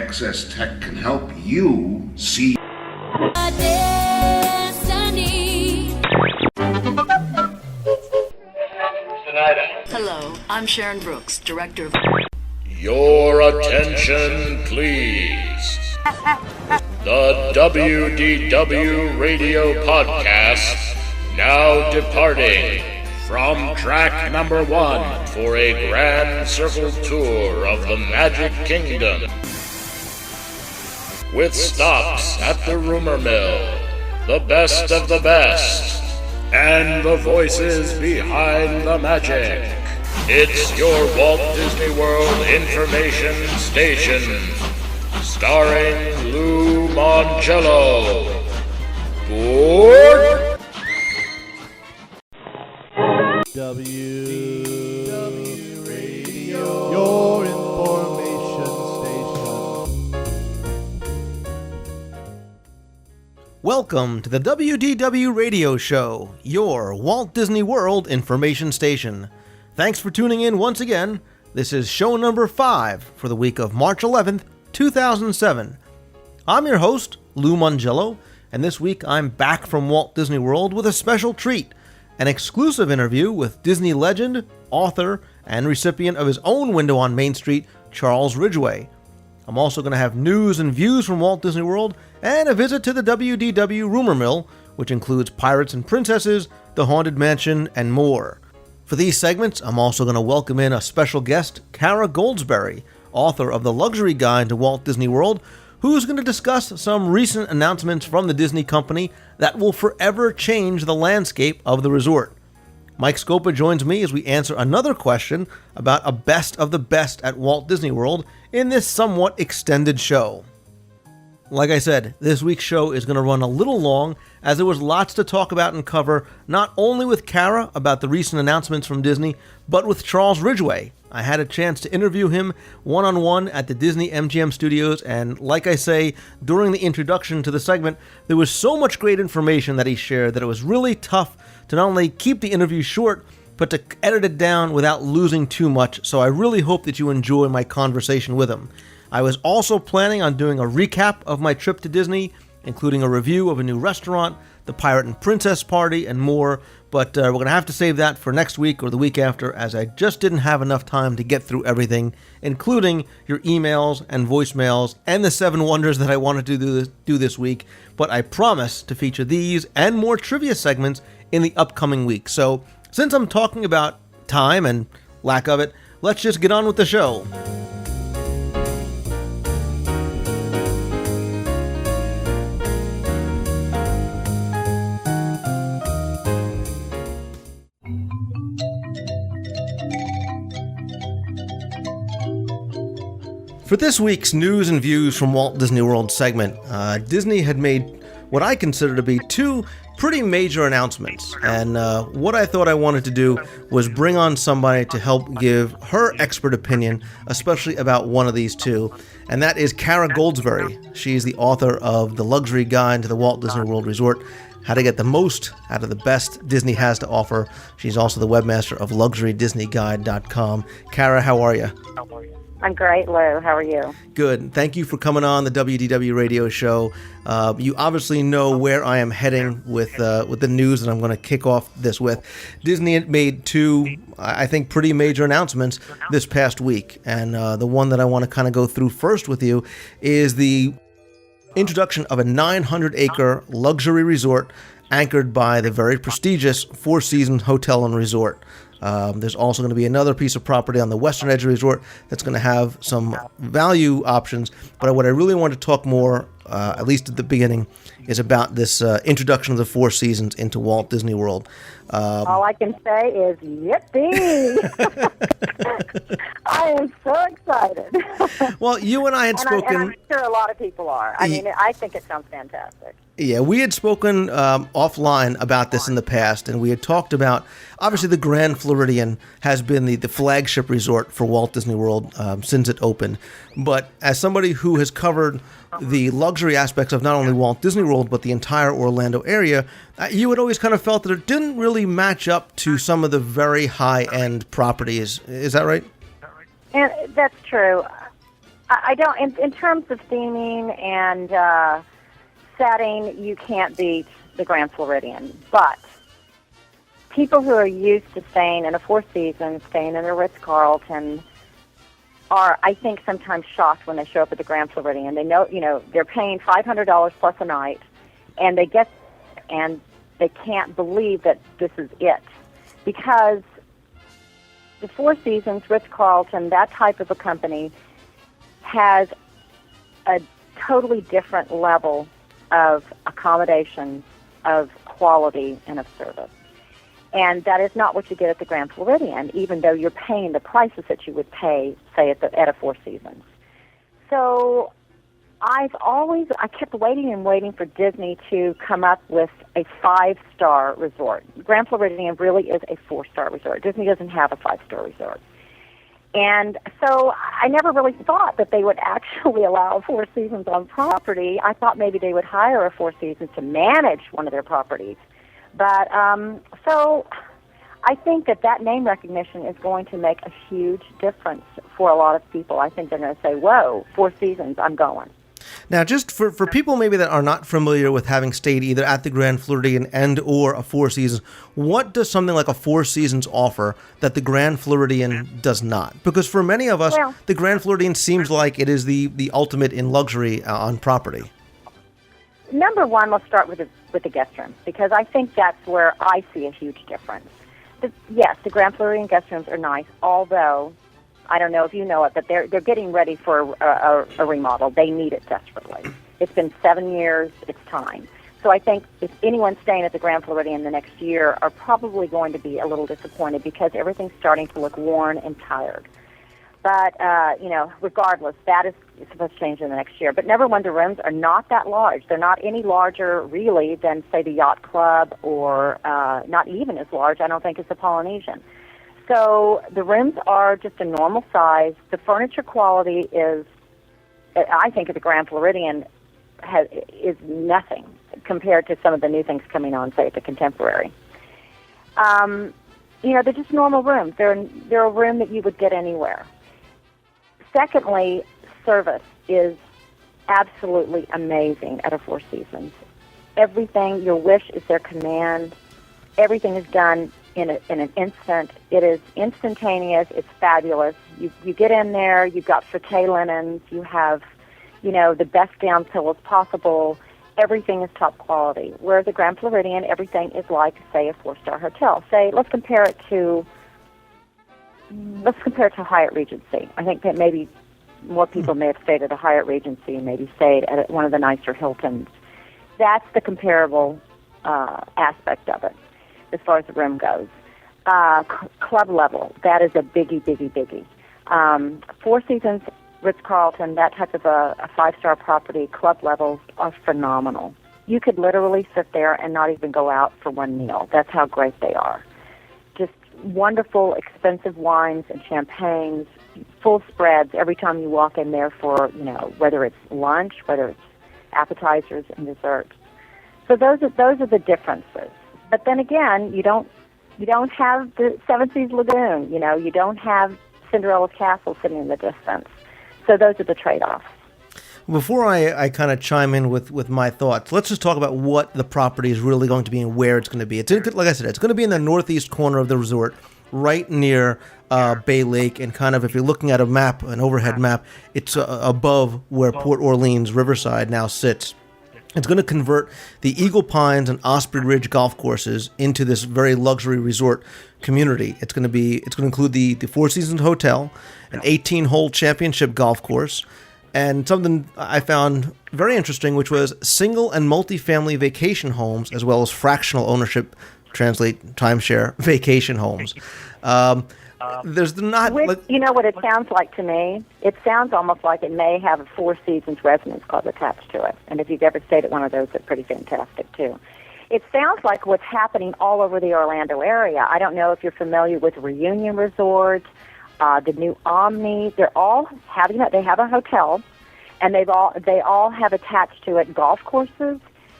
Access Tech can help you see Hello, I'm Sharon Brooks, Director of... Your attention, please. The WDW Radio Podcast now departing from track number 1 for a grand circle tour of the Magic Kingdom, with stops at the Rumor Mill, the best of the best, and the voices behind the magic. It's your Walt Disney World Information Station, starring Lou Mongello. Board? WDW Radio, your information station. Welcome to the WDW Radio Show, your Walt Disney World Information Station. Thanks for tuning in once again. This is show number 5 for the week of March 11th, 2007. I'm your host, Lou Mongello, and this week I'm back from Walt Disney World with a special treat, an exclusive interview with Disney legend, author, and recipient of his own window on Main Street, Charles Ridgway. I'm also going to have news and views from Walt Disney World and a visit to the WDW Rumor Mill, which includes Pirates and Princesses, the Haunted Mansion, and more. For these segments, I'm also going to welcome in a special guest, Kara Goldsberry, author of The Luxury Guide to Walt Disney World, who's going to discuss some recent announcements from the Disney company that will forever change the landscape of the resort. Mike Scopa joins me as we answer another question about a best of the best at Walt Disney World in this somewhat extended show. Like I said, this week's show is going to run a little long as there was lots to talk about and cover, not only with Kara about the recent announcements from Disney, but with Charles Ridgway. I had a chance to interview him one-on-one at the Disney MGM Studios, and like I say, during the introduction to the segment, there was so much great information that he shared that it was really tough to not only keep the interview short, but to edit it down without losing too much, so I really hope that you enjoy my conversation with him. I was also planning on doing a recap of my trip to Disney, including a review of a new restaurant, the Pirate and Princess Party, and more, but we're going to have to save that for next week or the week after, as I just didn't have enough time to get through everything, including your emails and voicemails and the 7 wonders that I wanted to do this week, but I promise to feature these and more trivia segments in the upcoming week. So, since I'm talking about time and lack of it, let's just get on with the show. For this week's News and Views from Walt Disney World segment, Disney had made what I consider to be 2 pretty major announcements, and what I thought I wanted to do was bring on somebody to help give her expert opinion, especially about one of these 2, and that is Kara Goldsberry. She's the author of The Luxury Guide to the Walt Disney World Resort, How to Get the Most Out of the Best Disney Has to Offer. She's also the webmaster of LuxuryDisneyGuide.com. Kara, how are you? I'm great, Lou. How are you? Good. Thank you for coming on the WDW radio show. You obviously know where I am heading with the news that I'm going to kick off this with. Disney had made 2, I think, pretty major announcements this past week. And the one that I want to kind of go through first with you is the introduction of a 900-acre luxury resort anchored by the very prestigious Four Seasons Hotel and Resort. There's also going to be another piece of property on the Western Edge Resort that's going to have some value options. But what I really want to talk more, at least at the beginning, is about this introduction of the Four Seasons into Walt Disney World. All I can say is, yippee! I am so excited. Well, you and I had spoken... And I'm sure a lot of people are. I mean, I think it sounds fantastic. Yeah, we had spoken offline about this in the past, and we had talked about, obviously the Grand Floridian has been the flagship resort for Walt Disney World since it opened. But as somebody who has covered the luxury aspects of not only Walt Disney World, but the entire Orlando area, you had always kind of felt that it didn't really match up to some of the very high-end properties. Is that right? And that's true. I don't. In terms of theming and setting, you can't beat the Grand Floridian. But people who are used to staying in a Four Seasons, staying in a Ritz-Carlton, are, I think, sometimes shocked when they show up at the Grand Floridian. They know, they're paying $500 plus a night, and they can't believe that this is it, because the Four Seasons, Ritz-Carlton, that type of a company has a totally different level of accommodations, of quality, and of service. And that is not what you get at the Grand Floridian, even though you're paying the prices that you would pay, say, at a Four Seasons. So I kept waiting and waiting for Disney to come up with a 5-star resort. Grand Floridian really is a 4-star resort. Disney doesn't have a 5-star resort. And so I never really thought that they would actually allow Four Seasons on property. I thought maybe they would hire a Four Seasons to manage one of their properties. But so I think that name recognition is going to make a huge difference for a lot of people. I think they're going to say, whoa, Four Seasons, I'm going. Now, just for people maybe that are not familiar with having stayed either at the Grand Floridian and or a Four Seasons, what does something like a Four Seasons offer that the Grand Floridian does not? Because for many of us, the Grand Floridian seems like it is the ultimate in luxury on property. Number one, let's start with the guest room, because I think that's where I see a huge difference. Yes, the Grand Floridian guest rooms are nice, although I don't know if you know it, but they're getting ready for a remodel. They need it desperately. It's been 7 years. It's time. So I think if anyone's staying at the Grand Floridian the next year are probably going to be a little disappointed because everything's starting to look worn and tired. But, regardless, that is supposed to change in the next year. But Never Wonder rooms are not that large. They're not any larger, really, than, say, the Yacht Club, or not even as large, I don't think, as the Polynesian. So the rooms are just a normal size. The furniture quality is, I think, at the Grand Floridian is nothing compared to some of the new things coming on, say, at the Contemporary. They're just normal rooms. They're a room that you would get anywhere. Secondly, service is absolutely amazing at a Four Seasons. Everything, your wish is their command. Everything is done in an instant. It is instantaneous. It's fabulous. You get in there, you've got frette linens, you have, the best down pillows possible. Everything is top quality. Whereas the Grand Floridian, everything is like, say, a 4-star hotel. Say, let's compare it to Hyatt Regency. I think that maybe more people may have stayed at a Hyatt Regency and maybe stayed at one of the nicer Hiltons. That's the comparable aspect of it as far as the room goes. Club level, that is a biggie. Four Seasons, Ritz-Carlton, that type of a 5-star property, club levels are phenomenal. You could literally sit there and not even go out for one meal. That's how great they are. Just wonderful, expensive wines and champagnes, full spreads every time you walk in there for, whether it's lunch, whether it's appetizers and desserts. So those are the differences. But then again, you don't have the Seven Seas Lagoon. You don't have Cinderella's Castle sitting in the distance. So those are the trade-offs. Before I kind of chime in with my thoughts, let's just talk about what the property is really going to be and where it's going to be. Like I said, it's going to be in the northeast corner of the resort, right near Bay Lake, and kind of, if you're looking at an overhead map, it's above where Port Orleans Riverside now sits. It's going to convert the Eagle Pines and Osprey Ridge golf courses into this very luxury resort community. It's going to include the Four Seasons Hotel, an 18-hole championship golf course, and something I found very interesting, which was single and multi-family vacation homes, as well as fractional ownership, translate timeshare vacation homes. There's not... you know what it sounds like to me? It sounds almost like it may have a Four Seasons Residence Club attached to it. And if you've ever stayed at one of those, they're pretty fantastic, too. It sounds like what's happening all over the Orlando area. I don't know if you're familiar with Reunion Resort, the new Omni. They have a hotel, and they all have attached to it golf courses,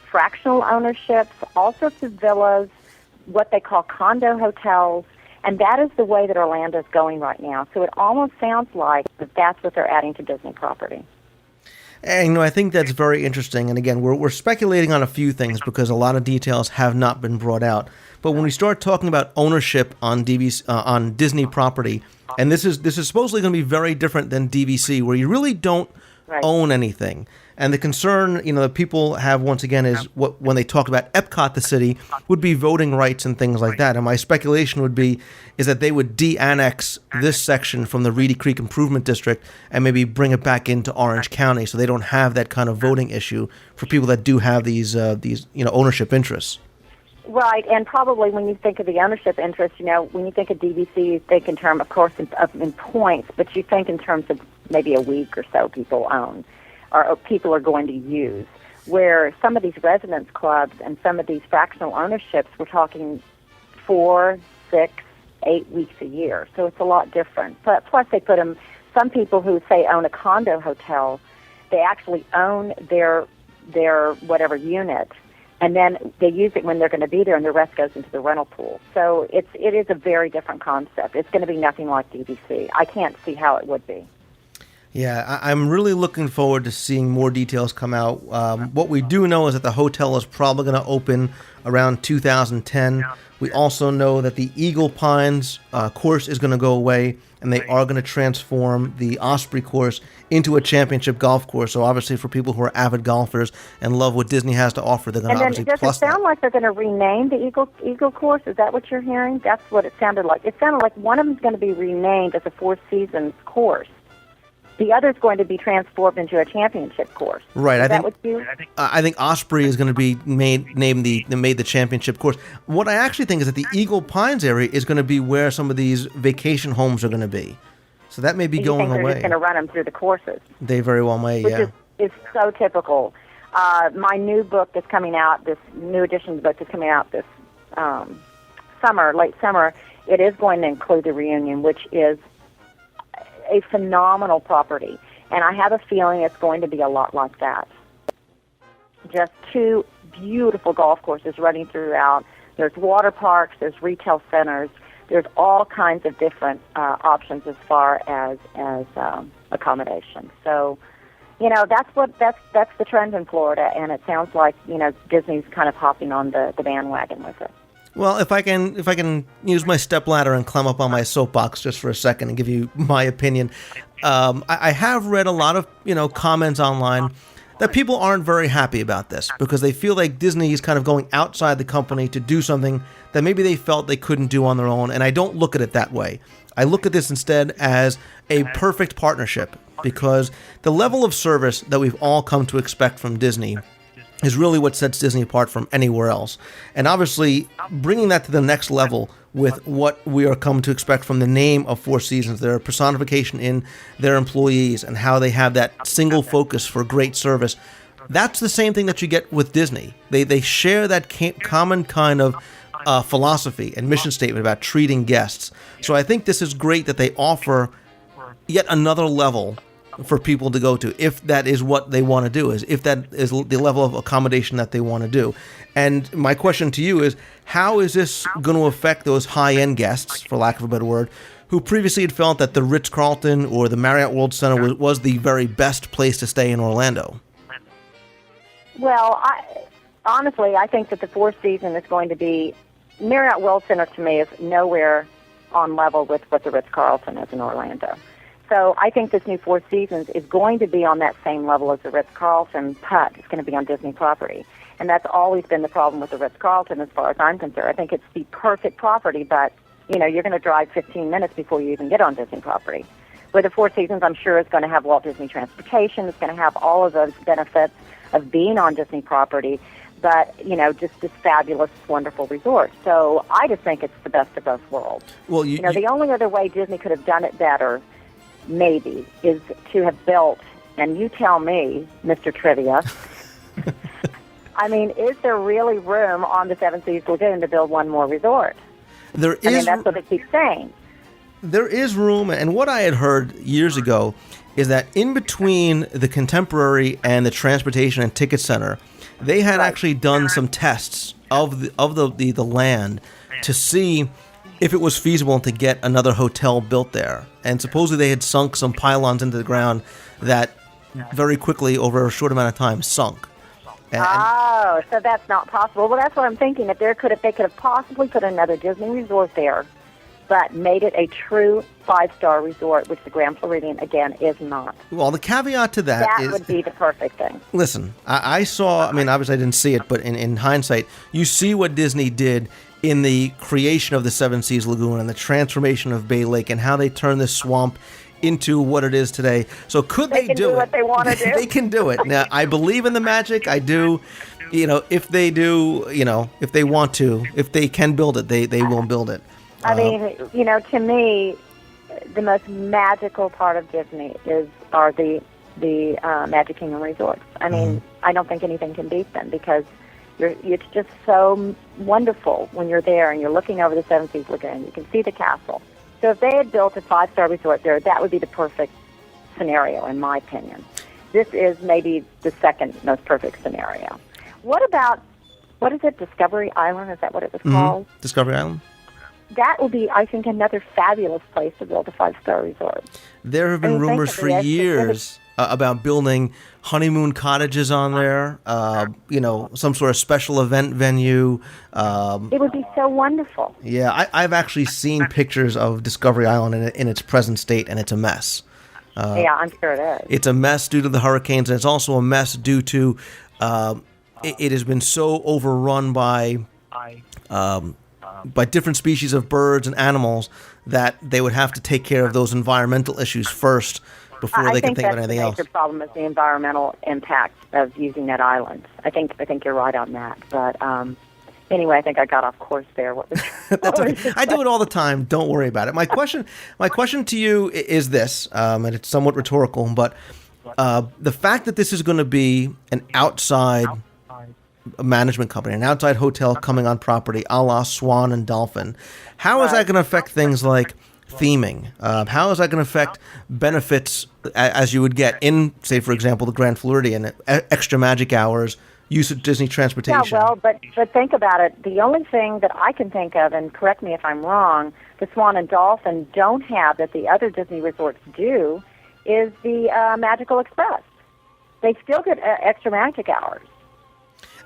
fractional ownerships, all sorts of villas, what they call condo hotels, And that is the way that Orlando's going right now. So it almost sounds like that that's what they're adding to Disney property. And I think that's very interesting. And again, we're speculating on a few things because a lot of details have not been brought out. But when we start talking about ownership on on Disney property, and this is supposedly going to be very different than DVC, where you really don't own anything. And the concern, that people have once again is when they talk about Epcot, the city, would be voting rights and things like that. And my speculation would be is that they would de-annex this section from the Reedy Creek Improvement District and maybe bring it back into Orange County, so they don't have that kind of voting issue for people that do have these ownership interests. Right, and probably when you think of the ownership interest, when you think of DVC, you think in terms, of course, in points, but you think in terms of maybe a week or so people own, or people are going to use, where some of these residence clubs and some of these fractional ownerships, we're talking 4, 6, 8 weeks a year. So it's a lot different. But plus they put them, some people who say own a condo hotel, they actually own their whatever unit, and then they use it when they're going to be there, and the rest goes into the rental pool. So it is a very different concept. It's going to be nothing like DVC. I can't see how it would be. Yeah, I'm really looking forward to seeing more details come out. What we do know is that the hotel is probably going to open around 2010. We also know that the Eagle Pines course is going to go away, and they are going to transform the Osprey course into a championship golf course. So obviously for people who are avid golfers and love what Disney has to offer, they're going to obviously plus that. And then does it sound like they're going to rename the Eagle course? Is that what you're hearing? That's what it sounded like. It sounded like one of them is going to be renamed as a Four Seasons course. The other is going to be transformed into a championship course. Right. I think Osprey is going to be named the championship course. What I actually think is that the Eagle Pines area is going to be where some of these vacation homes are going to be. So that may be going away. They're just going to run them through the courses. They very well may. Which is so typical. My new book that's coming out, this new edition of the book that's coming out this late summer, it is going to include the Reunion, which is a phenomenal property, and I have a feeling it's going to be a lot like that. Just 2 beautiful golf courses running throughout. There's water parks, there's retail centers, there's all kinds of different options as far as accommodation. So, that's the trend in Florida, and it sounds like Disney's kind of hopping on the bandwagon with it. Well, if I can use my stepladder and climb up on my soapbox just for a second and give you my opinion, I have read a lot of comments online that people aren't very happy about this because they feel like Disney is kind of going outside the company to do something that maybe they felt they couldn't do on their own, and I don't look at it that way. I look at this instead as a perfect partnership because the level of service that we've all come to expect from Disney is really what sets Disney apart from anywhere else. And obviously, bringing that to the next level with what we are come to expect from the name of Four Seasons, their personification in their employees and how they have that single focus for great service, that's the same thing that you get with Disney. They share that common kind of philosophy and mission statement about treating guests. So I think this is great that they offer yet another level for people to go to, if that is what they want to do, if that is the level of accommodation that they want to do. And my question to you is, how is this going to affect those high-end guests, for lack of a better word, who previously had felt that the Ritz-Carlton or the Marriott World Center was the very best place to stay in Orlando? Well, honestly, I think that the Four Seasons is going to be, Marriott World Center to me is nowhere on level with what the Ritz-Carlton is in Orlando. So I think this new Four Seasons is going to be on that same level as the Ritz-Carlton, but it's going to be on Disney property. And that's always been the problem with the Ritz-Carlton as far as I'm concerned. I think it's the perfect property, but, you're going to drive 15 minutes before you even get on Disney property. With the Four Seasons, I'm sure it's going to have Walt Disney Transportation. It's going to have all of those benefits of being on Disney property, but, just this fabulous, wonderful resort. So I just think it's the best of both worlds. Well, the only other way Disney could have done it better maybe, is to have built, and you tell me, Mr. Trivia, I mean, is there really room on the Seven Seas Lagoon to build one more resort? That's what they keep saying. There is room, and what I had heard years ago is that in between the Contemporary and the Transportation and Ticket Center, they had actually done some tests of the land to see if it was feasible to get another hotel built there. And supposedly they had sunk some pylons into the ground that very quickly, over a short amount of time, sunk. Oh, so that's not possible. Well, that's what I'm thinking. If they could have possibly put another Disney resort there, but made it a true 5-star resort, which the Grand Floridian, again, is not. Well, the caveat to that is... That would be the perfect thing. Listen, I saw, I mean, obviously I didn't see it, but in hindsight, you see what Disney did in the creation of the Seven Seas Lagoon and the transformation of Bay Lake and how they turned this swamp into what it is today. So could they do it? What they want to do. They can do it. Now, I believe in the magic. I do. If they do, if they want to, if they can build it, they will build it. I mean, to me, the most magical part of Disney are the Magic Kingdom resorts. I mean, I don't think anything can beat them because it's just so wonderful when you're there and you're looking over the Seven Seas Lagoon. You can see the castle. So if they had built a 5-star resort there, that would be the perfect scenario, in my opinion. This is maybe the second most perfect scenario. What about, what is it, Discovery Island? Is that what it was called? Discovery Island? That will be, I think, another fabulous place to build a 5-star resort. There have been rumors for years about building honeymoon cottages on there, some sort of special event venue. It would be so wonderful. Yeah, I've actually seen pictures of Discovery Island in its present state, and it's a mess. Yeah, I'm sure it is. It's a mess due to the hurricanes, and it's also a mess due to it has been so overrun by different species of birds and animals that they would have to take care of those environmental issues first before they can think about anything else. I think the problem is the environmental impact of using that island. I think you're right on that. But anyway, I think I got off course there. That's okay. I do it all the time. Don't worry about it. My question to you is this, and it's somewhat rhetorical, but the fact that this is going to be an outside management company, an outside hotel coming on property, a la Swan and Dolphin, how is that going to affect things like theming? How is that going to affect benefits as you would get in, say, for example, the Grand Floridian, extra magic hours, use of Disney transportation? Yeah, well, but think about it. The only thing that I can think of, and correct me if I'm wrong, the Swan and Dolphin don't have that the other Disney resorts do, is the Magical Express. They still get extra magic hours.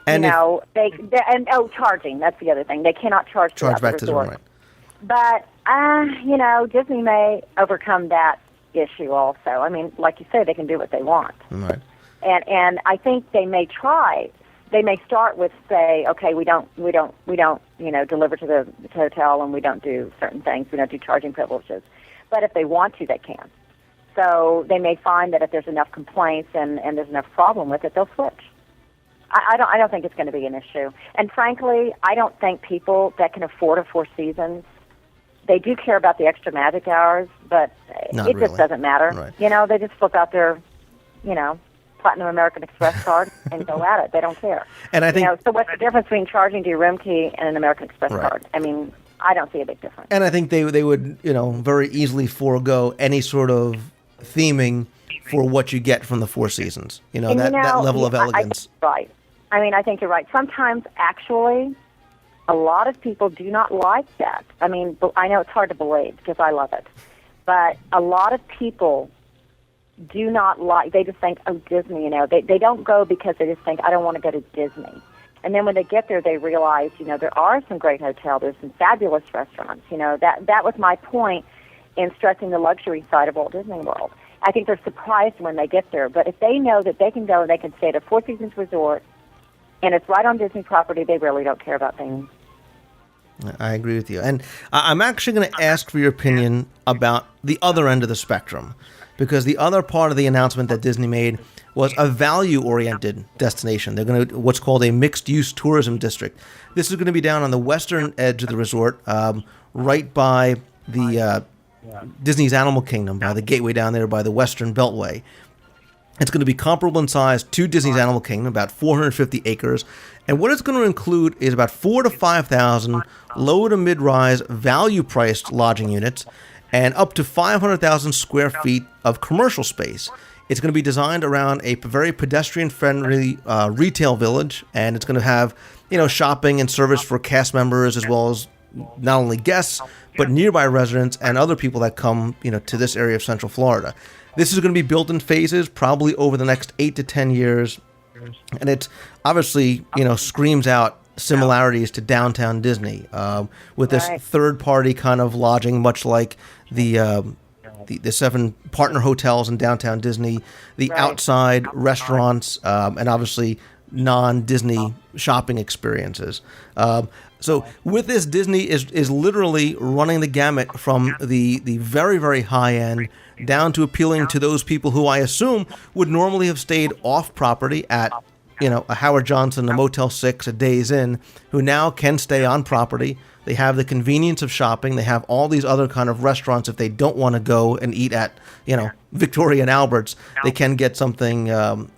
And charging. That's the other thing. They cannot charge back to the resort. right. But Disney may overcome that issue also. I mean, like you say, they can do what they want. Right. And I think they may try. They may start with say, okay, we don't deliver to the hotel, and we don't do certain things. We don't do charging privileges. But if they want to, they can. So they may find that if there's enough complaints and there's enough problem with it, they'll switch. I don't think it's going to be an issue. And frankly, I don't think people that can afford a Four Seasons, they do care about the extra magic hours, but it just doesn't matter. Right. They just flip out their, Platinum American Express card and go at it. They don't care. And I think, so what's the difference between charging to your room key and an American Express card? I mean, I don't see a big difference. And I think they would, very easily forego any sort of theming for what you get from the Four Seasons. That level of elegance. Right. I mean, I think you're right. Sometimes, actually, a lot of people do not like that. I mean, I know it's hard to believe because I love it. But a lot of people do not like, they just think, oh, Disney, They don't go because they just think, I don't want to go to Disney. And then when they get there, they realize, there are some great hotels. There's some fabulous restaurants. That was my point in stressing the luxury side of Walt Disney World. I think they're surprised when they get there. But if they know that they can go and they can stay at a Four Seasons resort, and it's right on Disney property, they really don't care about things. I agree with you. And I'm actually going to ask for your opinion about the other end of the spectrum, because the other part of the announcement that Disney made was a value-oriented destination. They're going to what's called a mixed-use tourism district. This is going to be down on the western edge of the resort, right by the Disney's Animal Kingdom, by the gateway down there by the Western Beltway. It's going to be comparable in size to Disney's Animal Kingdom, about 450 acres. And what it's going to include is about 4,000 to 5,000 low to mid-rise value-priced lodging units and up to 500,000 square feet of commercial space. It's going to be designed around a very pedestrian-friendly retail village, and it's going to have, shopping and service for cast members as well as not only guests, but nearby residents and other people that come, to this area of Central Florida. This is going to be built in phases, probably over the next 8 to 10 years. And it obviously, screams out similarities to downtown Disney, with this third-party kind of lodging, much like the 7 partner hotels in downtown Disney, the outside restaurants, and obviously non-Disney shopping experiences. So with this, Disney is literally running the gamut from the very, very high end down to appealing to those people who I assume would normally have stayed off property at, a Howard Johnson, a Motel 6, a Days Inn, who now can stay on property. They have the convenience of shopping. They have all these other kind of restaurants. If they don't want to go and eat at, Victoria and Albert's, they can get something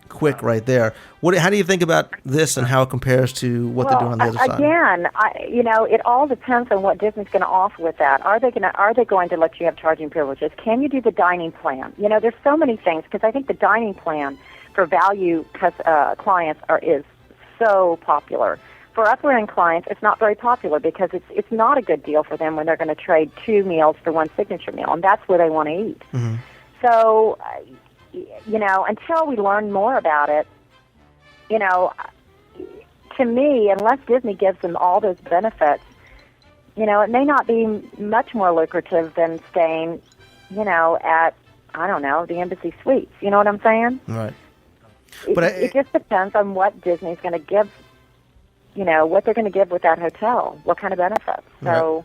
quick right there. How do you think about this and how it compares to what they're doing on the other side? Again, it all depends on what Disney's going to offer with that. Are they going to let you have charging privileges? Can you do the dining plan? There's so many things, because I think the dining plan for value clients is so popular. For upper-end clients, it's not very popular because it's not a good deal for them when they're going to trade 2 meals for 1 signature meal, and that's where they want to eat. Mm-hmm. So, until we learn more about it, to me, unless Disney gives them all those benefits, it may not be much more lucrative than staying, at, I don't know, the Embassy Suites. You know what I'm saying? Right. But it just depends on what Disney's going to give, what they're going to give with that hotel, what kind of benefits. So,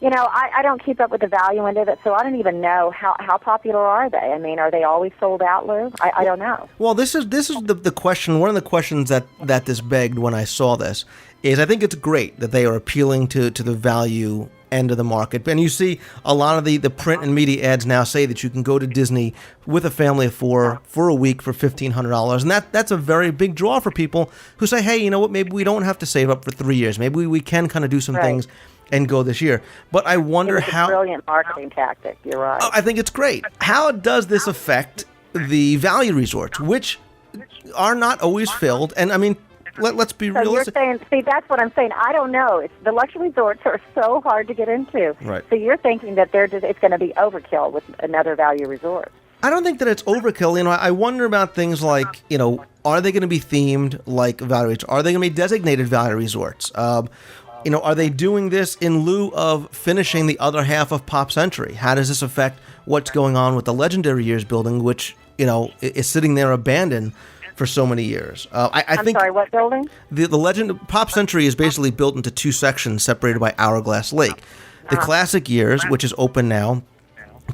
I don't keep up with the value end of it, so I don't even know how popular are they. I mean, are they always sold out, Lou? I don't know. Well, this is the question. One of the questions that this begged when I saw this is, I think it's great that they are appealing to the value end of the market. And you see a lot of the print and media ads now say that you can go to Disney with a family of 4 for a week for $1,500. And that's a very big draw for people who say, hey, you know what, maybe we don't have to save up for 3 years. Maybe we can kind of do some things and go this year. But I wonder it's a brilliant marketing tactic. You're right. I think it's great. How does this affect the value resorts, which are not always filled? And I mean, let's be realistic. You're saying, that's what I'm saying. I don't know. The luxury resorts are so hard to get into. Right. So you're thinking that it's going to be overkill with another value resort. I don't think that it's overkill. I wonder about things like, are they going to be themed like value resorts? Are they going to be designated value resorts? Are they doing this in lieu of finishing the other half of Pop Century? How does this affect what's going on with the Legendary Years building, which, is sitting there abandoned for so many years? I'm sorry, what building? The Legend Pop Century is basically built into 2 sections separated by Hourglass Lake. The Classic Years, which is open now,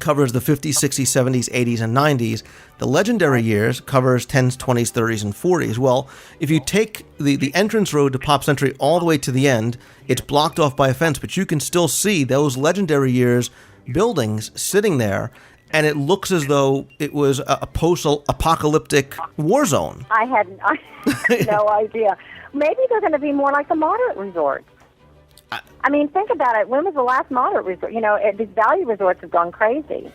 covers the 50s, 60s, 70s, 80s, and 90s. The Legendary Years covers 10s, 20s, 30s, and 40s. Well, if you take the entrance road to Pop Century all the way to the end, it's blocked off by a fence, but you can still see those Legendary Years buildings sitting there, and it looks as though it was a post-apocalyptic war zone. I had no idea. Maybe they're going to be more like the moderate resorts. I mean, think about it. When was the last moderate resort? These value resorts have gone crazy.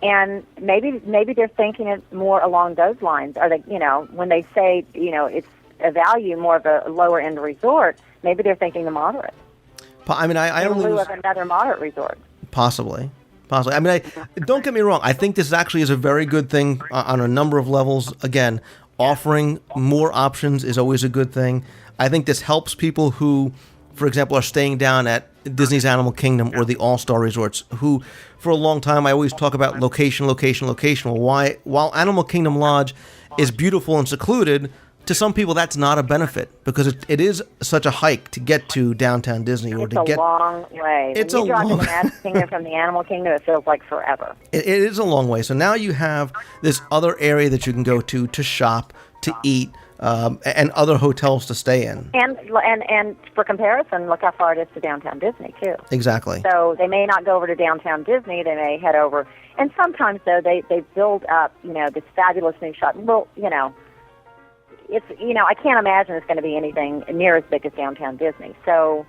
And maybe they're thinking it more along those lines. Are they, when they say, it's a value, more of a lower end resort, maybe they're thinking the moderate. I mean, I in only lieu of another moderate resort. Possibly. I mean, don't get me wrong. I think this actually is a very good thing on a number of levels. Again, offering more options is always a good thing. I think this helps people who, for example, are staying down at Disney's Animal Kingdom or the All-Star Resorts, who, for a long time, I always talk about location. Well, while Animal Kingdom Lodge is beautiful and secluded, to some people that's not a benefit because it is such a hike to get to downtown Disney or it's a long way. It's when you drive long. to the Magic Kingdom from the Animal Kingdom, it feels like forever. It is a long way. So now you have this other area that you can go to shop, to eat, and other hotels to stay in. And for comparison, look how far it is to downtown Disney too. Exactly. So they may not go over to downtown Disney. They may head over, and sometimes though they build up this fabulous new shop. Well, it's I can't imagine it's going to be anything near as big as downtown Disney. So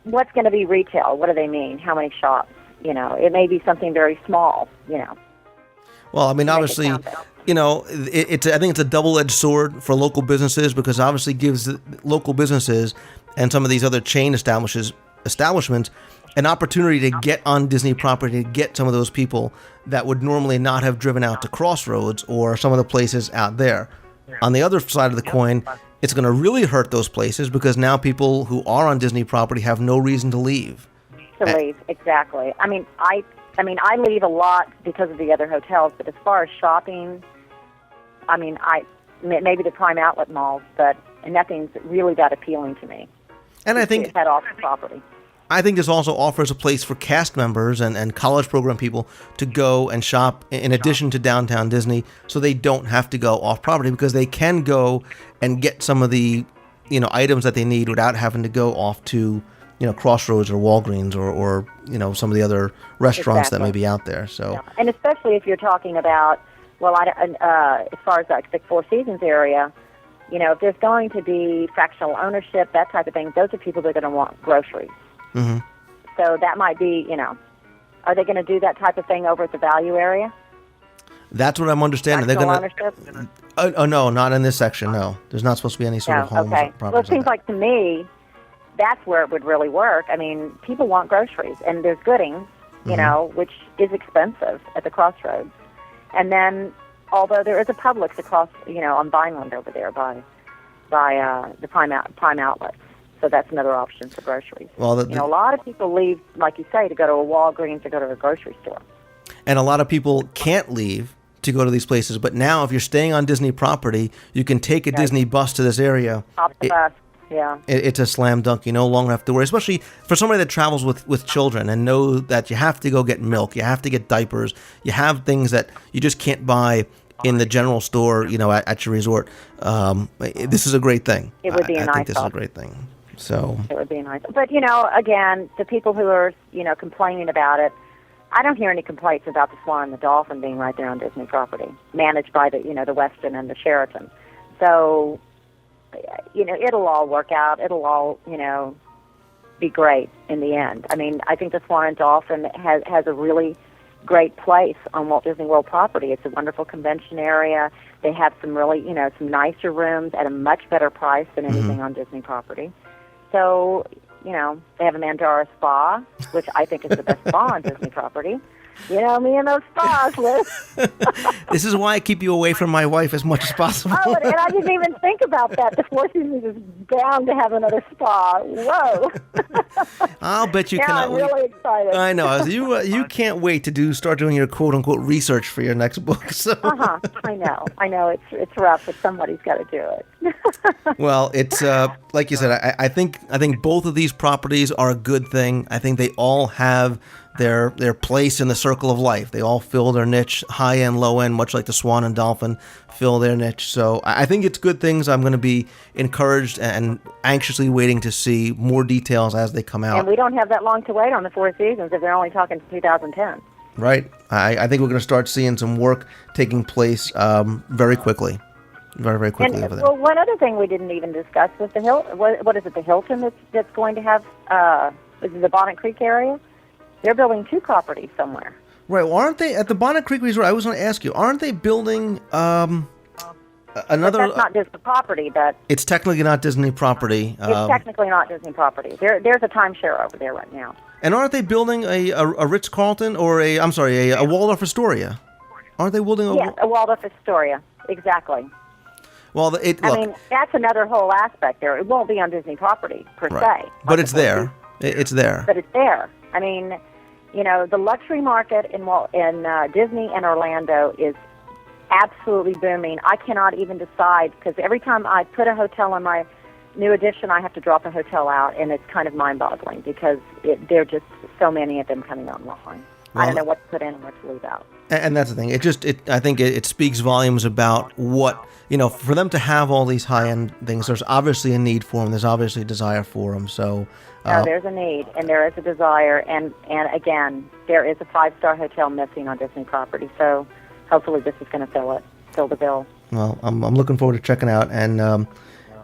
what's going to be retail? What do they mean? How many shops? It may be something very small. Well, I mean, obviously, I think it's a double-edged sword for local businesses because obviously gives local businesses and some of these other chain establishments an opportunity to get on Disney property, to get some of those people that would normally not have driven out to Crossroads or some of the places out there. On the other side of the coin, it's going to really hurt those places because now people who are on Disney property have no reason to leave. Exactly. I mean, I leave a lot because of the other hotels, but as far as shopping, I mean, maybe the prime outlet malls, but nothing's really that appealing to me. And I think head off the property. I think this also offers a place for cast members and college program people to go and shop in addition to downtown Disney, so they don't have to go off property because they can go and get some of the, items that they need without having to go off to, Crossroads or Walgreens or some of the other restaurants that may be out there. So, yeah. And especially if you're talking about, as far as like the Four Seasons area, if there's going to be fractional ownership, that type of thing, those are people that are going to want groceries. Mm-hmm. So that might be, are they going to do that type of thing over at the value area? That's what I'm understanding. Fractional They're going ownership? Oh, no, not in this section, no. There's not supposed to be any sort of homes or properties. Well, it seems like to me, that's where it would really work. I mean, people want groceries, and there's Goodings, which is expensive at the Crossroads. And then, although there is a Publix across, on Vineland over there by the Prime Outlets. So that's another option for groceries. Well, a lot of people leave, like you say, to go to a Walgreens or go to a grocery store. And a lot of people can't leave to go to these places. But now, if you're staying on Disney property, you can take a Disney bus to this area. Hop the bus. Yeah. It's a slam dunk. You no longer have to worry, especially for somebody that travels with children and know that you have to go get milk, you have to get diapers, you have things that you just can't buy in the general store, at your resort. This is a great thing. It would be a nice I think this is a great thing. So it would be nice. But, again, the people who are, complaining about it, I don't hear any complaints about the Swan and the Dolphin being right there on Disney property, managed by the, the Westin and the Sheraton. So, it'll all work out. It'll all, be great in the end. I mean, I think the Swan and Dolphin has a really great place on Walt Disney World property. It's a wonderful convention area. They have some really, some nicer rooms at a much better price than anything on Disney property. So, they have a Mandara spa, which I think is the best spa on Disney property. Me and those spas, Liz. This is why I keep you away from my wife as much as possible. Oh, and I didn't even think about that. The Four Seasons is bound to have another spa. Whoa. I'll bet you I'm really excited. I know. You can't wait to start doing your quote-unquote research for your next book. So. I know. It's rough, but somebody's got to do it. Well, it's like you said, I think both of these properties are a good thing. I think they all have their place in the circle of life. They all fill their niche, high end, low end, much like the Swan and Dolphin fill their niche. So I think it's good things. I'm going to be encouraged and anxiously waiting to see more details as they come out. And we don't have that long to wait on the Four Seasons if they're only talking 2010. Right. I think we're going to start seeing some work taking place very quickly. Very, very quickly over there. Well, one other thing we didn't even discuss was the Hilton. What is it, the Hilton that's going to have, is it the Bonnet Creek area? They're building two properties somewhere. Right. Well, aren't they at the Bonnet Creek Resort? I was going to ask you, aren't they building another? But that's not Disney property, but it's technically not Disney property. It's technically not Disney property. There's a timeshare over there right now. And aren't they building a Ritz-Carlton or a Waldorf Astoria? Aren't they building a Waldorf Astoria? Exactly. Well, that's another whole aspect there. It won't be on Disney property per se, but it's there. It's there. But it's there. I mean, the luxury market in Disney and Orlando is absolutely booming. I cannot even decide because every time I put a hotel on my new edition, I have to drop a hotel out, and it's kind of mind-boggling because there are just so many of them coming online. Well, I don't know what to put in and what to leave out. And that's the thing. I think it speaks volumes about what, for them to have all these high-end things, there's obviously a need for them. There's obviously a desire for them. So no, there's a need, and there is a desire, and again, there is a 5-star hotel missing on Disney property. So hopefully this is going to fill the bill. Well, I'm looking forward to checking out, and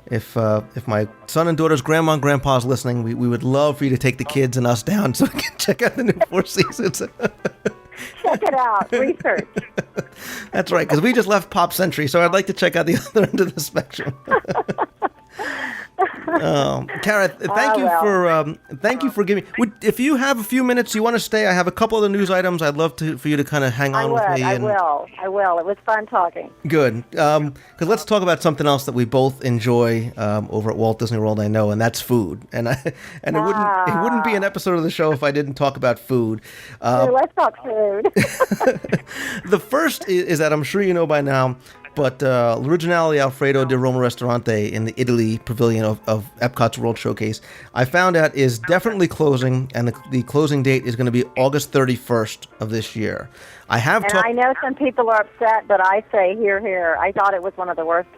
if my son and daughter's grandma and grandpa's listening, we would love for you to take the kids and us down so we can check out the new Four Seasons. Check it out. Research. That's right, because we just left Pop Century, so I'd like to check out the other end of the spectrum. Kara, thank you for giving. If you have a few minutes, you want to stay. I have a couple of the news items. I'd love for you to kind of hang on with me. I will. It was fun talking. Good. Because let's talk about something else that we both enjoy over at Walt Disney World. I know, and that's food. And it wouldn't be an episode of the show if I didn't talk about food. Let's talk food. The first is that I'm sure you know by now, but L'Originale Alfredo di Roma Ristorante in the Italy Pavilion of Epcot's World Showcase, I found out is definitely closing, and the closing date is going to be August 31st of this year. I know some people are upset, but I say here. I thought it was one of the worst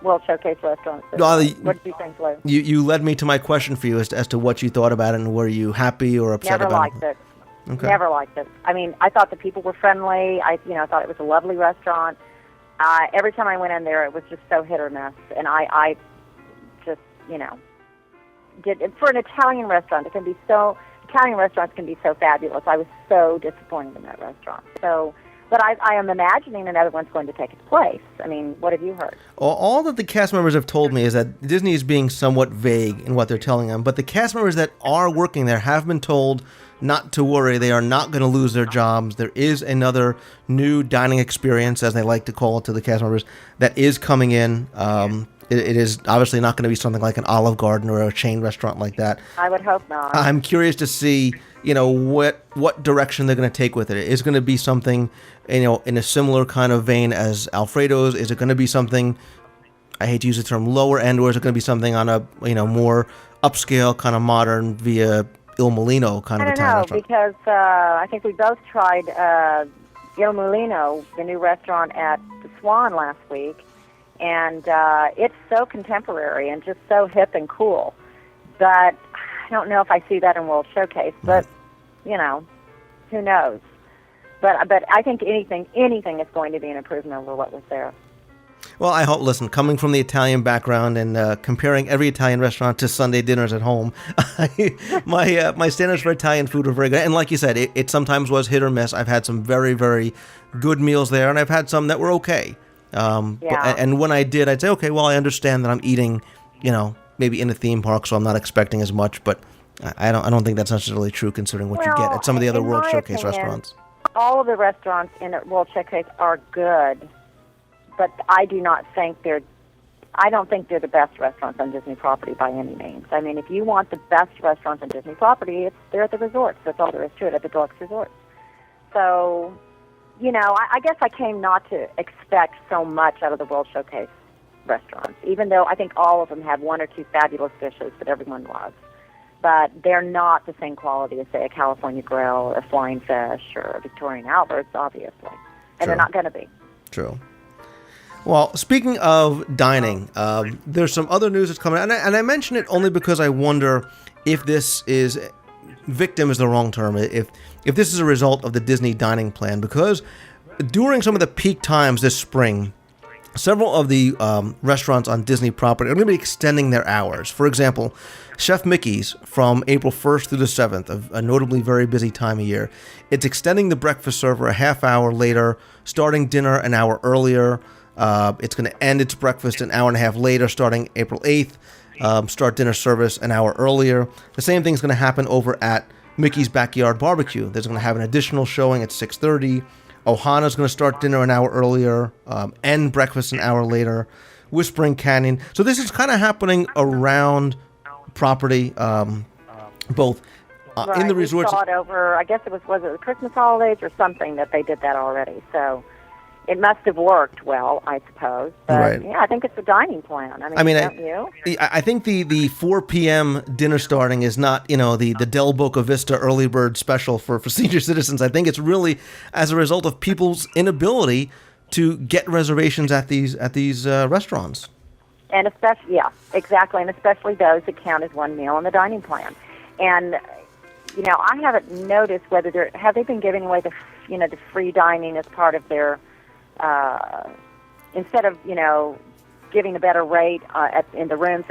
World Showcase restaurants. What did you think, Lou? You led me to my question for you as to what you thought about it, and were you happy or upset about it? Never liked it. Okay. Never liked it. I mean, I thought the people were friendly. I thought it was a lovely restaurant. Every time I went in there, it was just so hit or miss. And I just, for an Italian restaurant, Italian restaurants can be so fabulous. I was so disappointed in that restaurant. But I am imagining another one's going to take its place. I mean, what have you heard? All that the cast members have told me is that Disney is being somewhat vague in what they're telling them. But the cast members that are working there have been told not to worry. They are not going to lose their jobs. There is another new dining experience, as they like to call it to the cast members, that is coming in. It is obviously not going to be something like an Olive Garden or a chain restaurant like that. I would hope not. I'm curious to see, what direction they're going to take with it. Is it going to be something, in a similar kind of vein as Alfredo's? Is it going to be something, I hate to use the term lower end, or is it going to be something on a, more upscale, kind of modern via Il Mulino kind of Italian restaurant? Because I think we both tried Il Mulino, the new restaurant at the Swan last week, and it's so contemporary and just so hip and cool. But I don't know if I see that in World Showcase. But who knows? But I think anything is going to be an improvement over what was there. Well, I hope, listen, coming from the Italian background and comparing every Italian restaurant to Sunday dinners at home, my standards for Italian food are very good. And like you said, it sometimes was hit or miss. I've had some very, very good meals there, and I've had some that were okay. And when I did, I'd say, okay, well, I understand that I'm eating, maybe in a theme park, so I'm not expecting as much, but I don't think that's necessarily true considering what you get at some of the other World Showcase restaurants. All of the restaurants in the World Showcase are good, but I don't think they're the best restaurants on Disney property by any means. I mean, if you want the best restaurants on Disney property, they're at the resorts. That's all there is to it, at the deluxe resorts. So, I guess I came not to expect so much out of the World Showcase restaurants, even though I think all of them have one or two fabulous dishes that everyone loves. But they're not the same quality as, say, a California Grill or a Flying Fish or a Victorian Albert's, obviously. And they're not going to be. True. Well, speaking of dining, there's some other news that's coming out. And I mention it only because I wonder if this is... victim is the wrong term. If this is a result of the Disney dining plan. Because during some of the peak times this spring, several of the restaurants on Disney property are going to be extending their hours. For example, Chef Mickey's from April 1st through the 7th, a notably very busy time of year. It's extending the breakfast server a half hour later, starting dinner an hour earlier. It's going to end its breakfast an hour and a half later, starting April 8th. Start dinner service an hour earlier. The same thing's going to happen over at Mickey's Backyard Barbecue. There's going to have an additional showing at 6:30. Ohana's going to start dinner an hour earlier, end breakfast an hour later. Whispering Canyon. So this is kind of happening around property, both in the resorts. We saw it over, I guess was it the Christmas holidays or something that they did that already. So it must have worked well, I suppose. But, right. Yeah, I think it's a dining plan. Don't you? I think the 4 p.m. dinner starting is not, the Del Boca Vista early bird special for senior citizens. I think it's really as a result of people's inability to get reservations at these restaurants. And especially, yeah, exactly, and especially those that count as one meal on the dining plan. And, I haven't noticed whether have they been giving away the free dining as part of their... instead of giving a better rate in the rooms,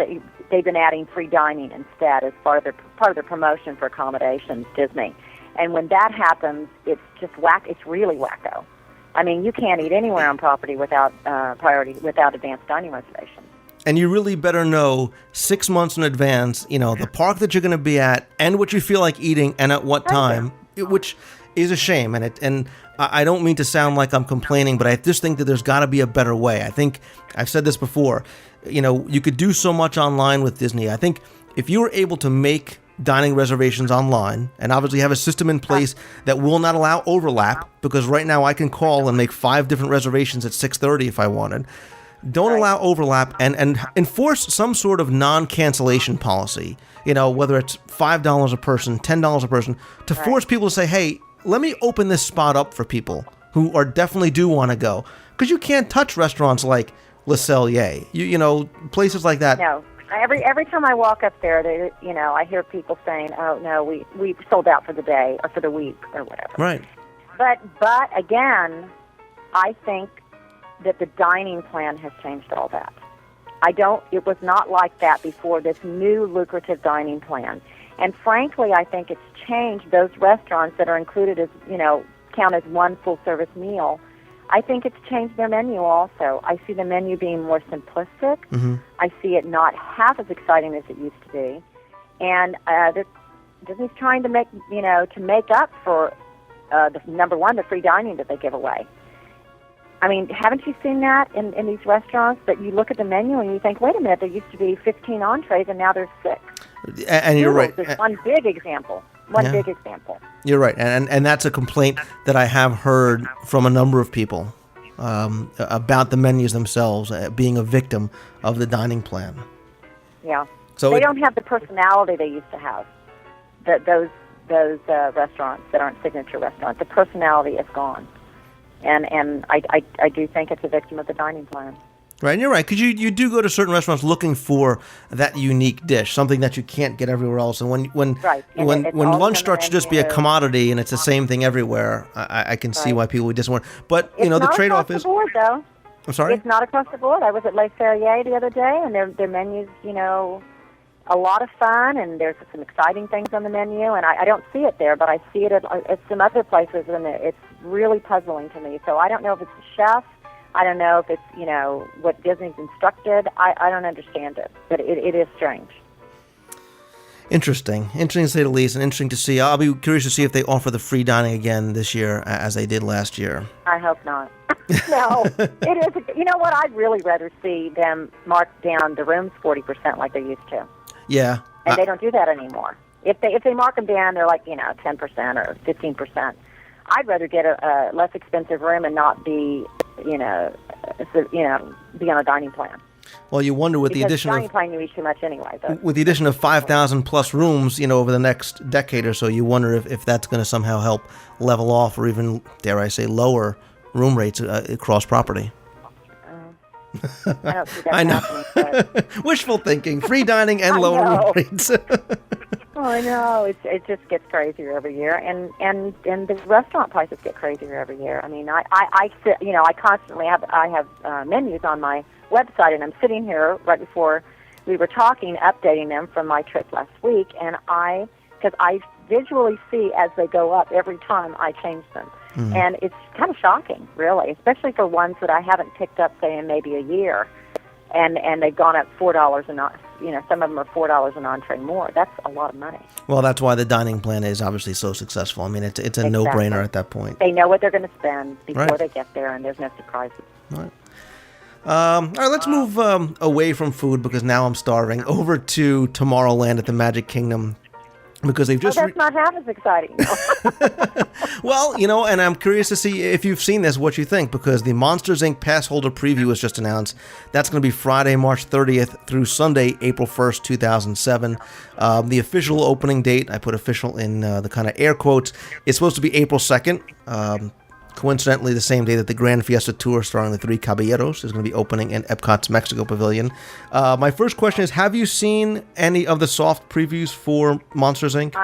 they've been adding free dining instead as part of their promotion for accommodations, Disney. And when that happens, it's just it's really wacko. I mean, you can't eat anywhere on property without advanced dining reservations. And you really better know 6 months in advance, the park that you're going to be at and what you feel like eating and at what time, which is a shame. And I don't mean to sound like I'm complaining, but I just think that there's got to be a better way. I think I've said this before, you could do so much online with Disney. I think if you were able to make dining reservations online and obviously have a system in place that will not allow overlap, because right now I can call and make 5 different reservations at 6:30 if I wanted. Don't allow overlap and enforce some sort of non-cancellation policy, whether it's $5 a person, $10 a person, to force people to say, hey, let me open this spot up for people who are definitely do want to go. Because you can't touch restaurants like Le Cellier, places like that. No. Every time I walk up there, I hear people saying, "Oh no, we sold out for the day or for the week or whatever." Right. But again, I think that the dining plan has changed all that. It was not like that before this new lucrative dining plan. And frankly, I think it's changed those restaurants that are included as, count as one full-service meal. I think it's changed their menu also. I see the menu being more simplistic. Mm-hmm. I see it not half as exciting as it used to be. And Disney's trying to make up for, number one, the free dining that they give away. I mean, haven't you seen that in these restaurants that you look at the menu and you think, wait a minute, there used to be 15 entrees and now there's 6. And you're right. There's one big example. Big example. You're right. And that's a complaint that I have heard from a number of people about the menus themselves being a victim of the dining plan. Yeah. So they don't have the personality they used to have. Those restaurants that aren't signature restaurants, the personality is gone. And I do think it's a victim of the dining plan. Right, and you're right, because you do go to certain restaurants looking for that unique dish, something that you can't get everywhere else. And when lunch starts to just be a commodity and it's the same thing everywhere, I can see why people would just want. But the trade-off is. It's not across the board, though. I'm sorry. It's not across the board. I was at Le Cellier the other day, and their menu's a lot of fun, and there's some exciting things on the menu. And I don't see it there, but I see it at some other places, and it's really puzzling to me. So I don't know if it's the chef. I don't know if it's, what Disney's instructed. I don't understand it, but it is strange. Interesting to say the least, and interesting to see. I'll be curious to see if they offer the free dining again this year as they did last year. I hope not. No, it is. You know what? I'd really rather see them mark down the rooms 40% like they used to. Yeah. And they don't do that anymore. If they mark them down, they're like 10% or 15%. I'd rather get a less expensive room and not be be on a dining plan. Well, you wonder with the addition dining plan you eat too much anyway. But. With the addition of 5,000 plus rooms, over the next decade or so, you wonder if that's going to somehow help level off or even, dare I say, lower room rates across property. I don't see that I know. happening. But. Wishful thinking, free dining and lower room rates. Oh, I know. It just gets crazier every year, and the restaurant prices get crazier every year. I mean, I constantly have menus on my website, and I'm sitting here right before we were talking, updating them from my trip last week, and because I visually see as they go up every time I change them, and it's kind of shocking, really, especially for ones that I haven't picked up, say, in maybe a year, and they've gone up $4 and not. Some of them are $4 an entree more. That's a lot of money. Well, that's why the dining plan is obviously so successful. I mean, it's a no-brainer at that point. They know what they're going to spend before they get there, and there's no surprises. All right, let's move away from food because now I'm starving. Over to Tomorrowland at the Magic Kingdom. Because they've just that's not half as exciting. Well, and I'm curious to see if you've seen this, what you think, because the Monsters, Inc. pass holder preview was just announced. That's going to be Friday, March 30th through Sunday, April 1st, 2007. The official opening date, I put official in the kind of air quotes, is supposed to be April 2nd. Coincidentally, the same day that the Grand Fiesta Tour starring the Three Caballeros is going to be opening in Epcot's Mexico Pavilion. My first question is, have you seen any of the soft previews for Monsters, Inc.?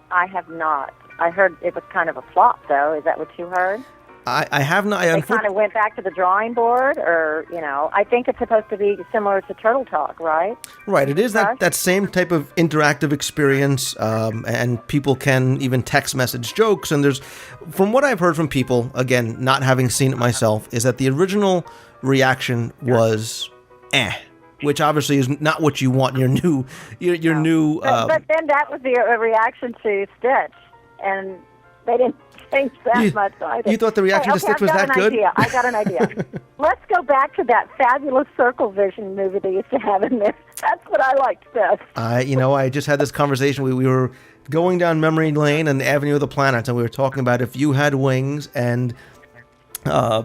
I have not. I heard it was kind of a flop, though. Is that what you heard? I have not. They kind of went back to the drawing board, or, I think it's supposed to be similar to Turtle Talk, right? Right, it is that same type of interactive experience, and people can even text message jokes, and there's, from what I've heard from people, again, not having seen it myself, is that the original reaction was, which obviously is not what you want in your new. But then that was the reaction to Stitch, and they didn't change that much either. You thought the reaction to Stitch was that good? I got an idea. Let's go back to that fabulous Circle Vision movie they used to have in there. That's what I liked best. I just had this conversation. We were going down memory lane and the Avenue of the Planets, and we were talking about if you had wings and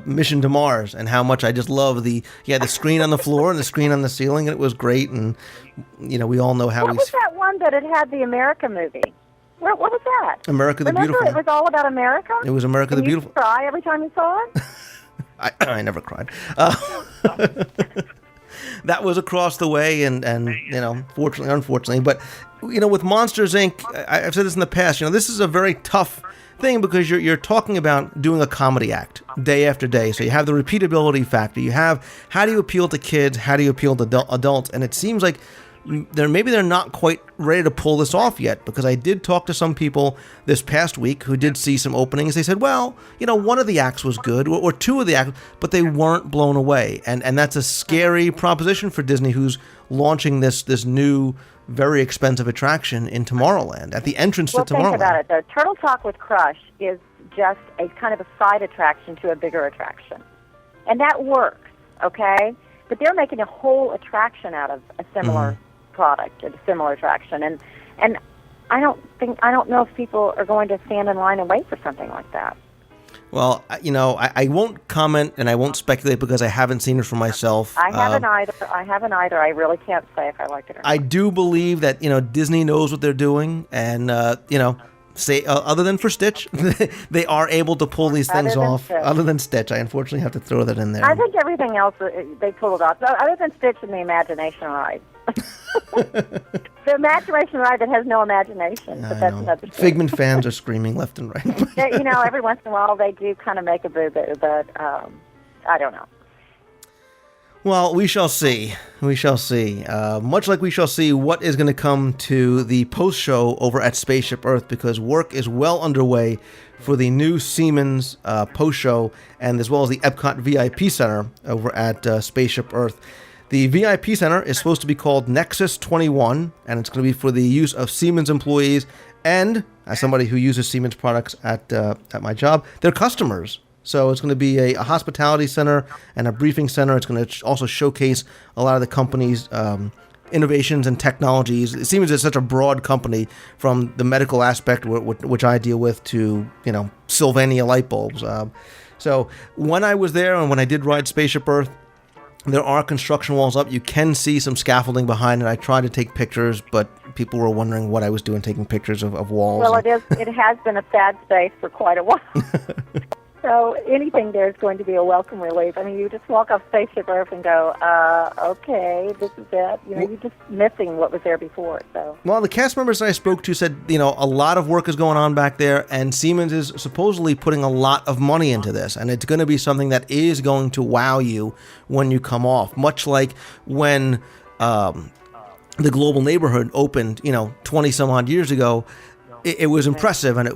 Mission to Mars, and how much I just love the screen on the floor and the screen on the ceiling, and it was great. And we all know how What was that one that it had the America movie? What was that? America the Beautiful. Remember, it was all about America? It was America the Beautiful. Did you cry every time you saw it? I never cried. That was across the way, and fortunately, unfortunately. But, with Monsters, Inc., I've said this in the past, this is a very tough thing because you're talking about doing a comedy act day after day. So you have the repeatability factor. You have how do you appeal to kids? How do you appeal to adults? And it seems like they're not quite ready to pull this off yet, because I did talk to some people this past week who did see some openings. They said, well, one of the acts was good, or two of the acts, but they weren't blown away. And that's a scary proposition for Disney, who's launching this new, very expensive attraction in Tomorrowland, at the entrance to Tomorrowland. Think about it, though. Turtle Talk with Crush is just a kind of a side attraction to a bigger attraction. And that works, okay? But they're making a whole attraction out of a similar product, a similar attraction. And I don't know if people are going to stand in line and wait for something like that. Well, I won't comment and I won't speculate because I haven't seen it for myself. I haven't either. I really can't say if I liked it or not. I do believe that, Disney knows what they're doing, and, say other than for Stitch, they are able to pull these things off. Other than Stitch, I unfortunately have to throw that in there. I think everything else, they pulled it off. Other than Stitch and the Imagination Ride. The Imagination Ride that has no imagination, but that's another thing. Figment fans are screaming left and right. Every once in a while they do kind of make a boo-boo, but I don't know. Well, we shall see. We shall see. Much like we shall see what is going to come to the post-show over at Spaceship Earth, because work is well underway for the new Siemens post-show, and as well as the Epcot VIP Center over at Spaceship Earth. The VIP Center is supposed to be called Nexus 21, and it's going to be for the use of Siemens employees and, as somebody who uses Siemens products at my job, their customers. So it's going to be a hospitality center and a briefing center. It's going to also showcase a lot of the company's innovations and technologies. Siemens is such a broad company, from the medical aspect, which I deal with, to Sylvania light bulbs. So when I was there and when I did ride Spaceship Earth, there are construction walls up. You can see some scaffolding behind it. I tried to take pictures, but people were wondering what I was doing taking pictures of walls. Well, it has been a sad space for quite a while. So anything there is going to be a welcome relief. I mean, you just walk off Spaceship Earth and go, okay, this is it. You're just missing what was there before. So. Well, the cast members that I spoke to said, a lot of work is going on back there, and Siemens is supposedly putting a lot of money into this, and it's going to be something that is going to wow you when you come off, much like when the Global Neighborhood opened, 20 some odd years ago. It was impressive, and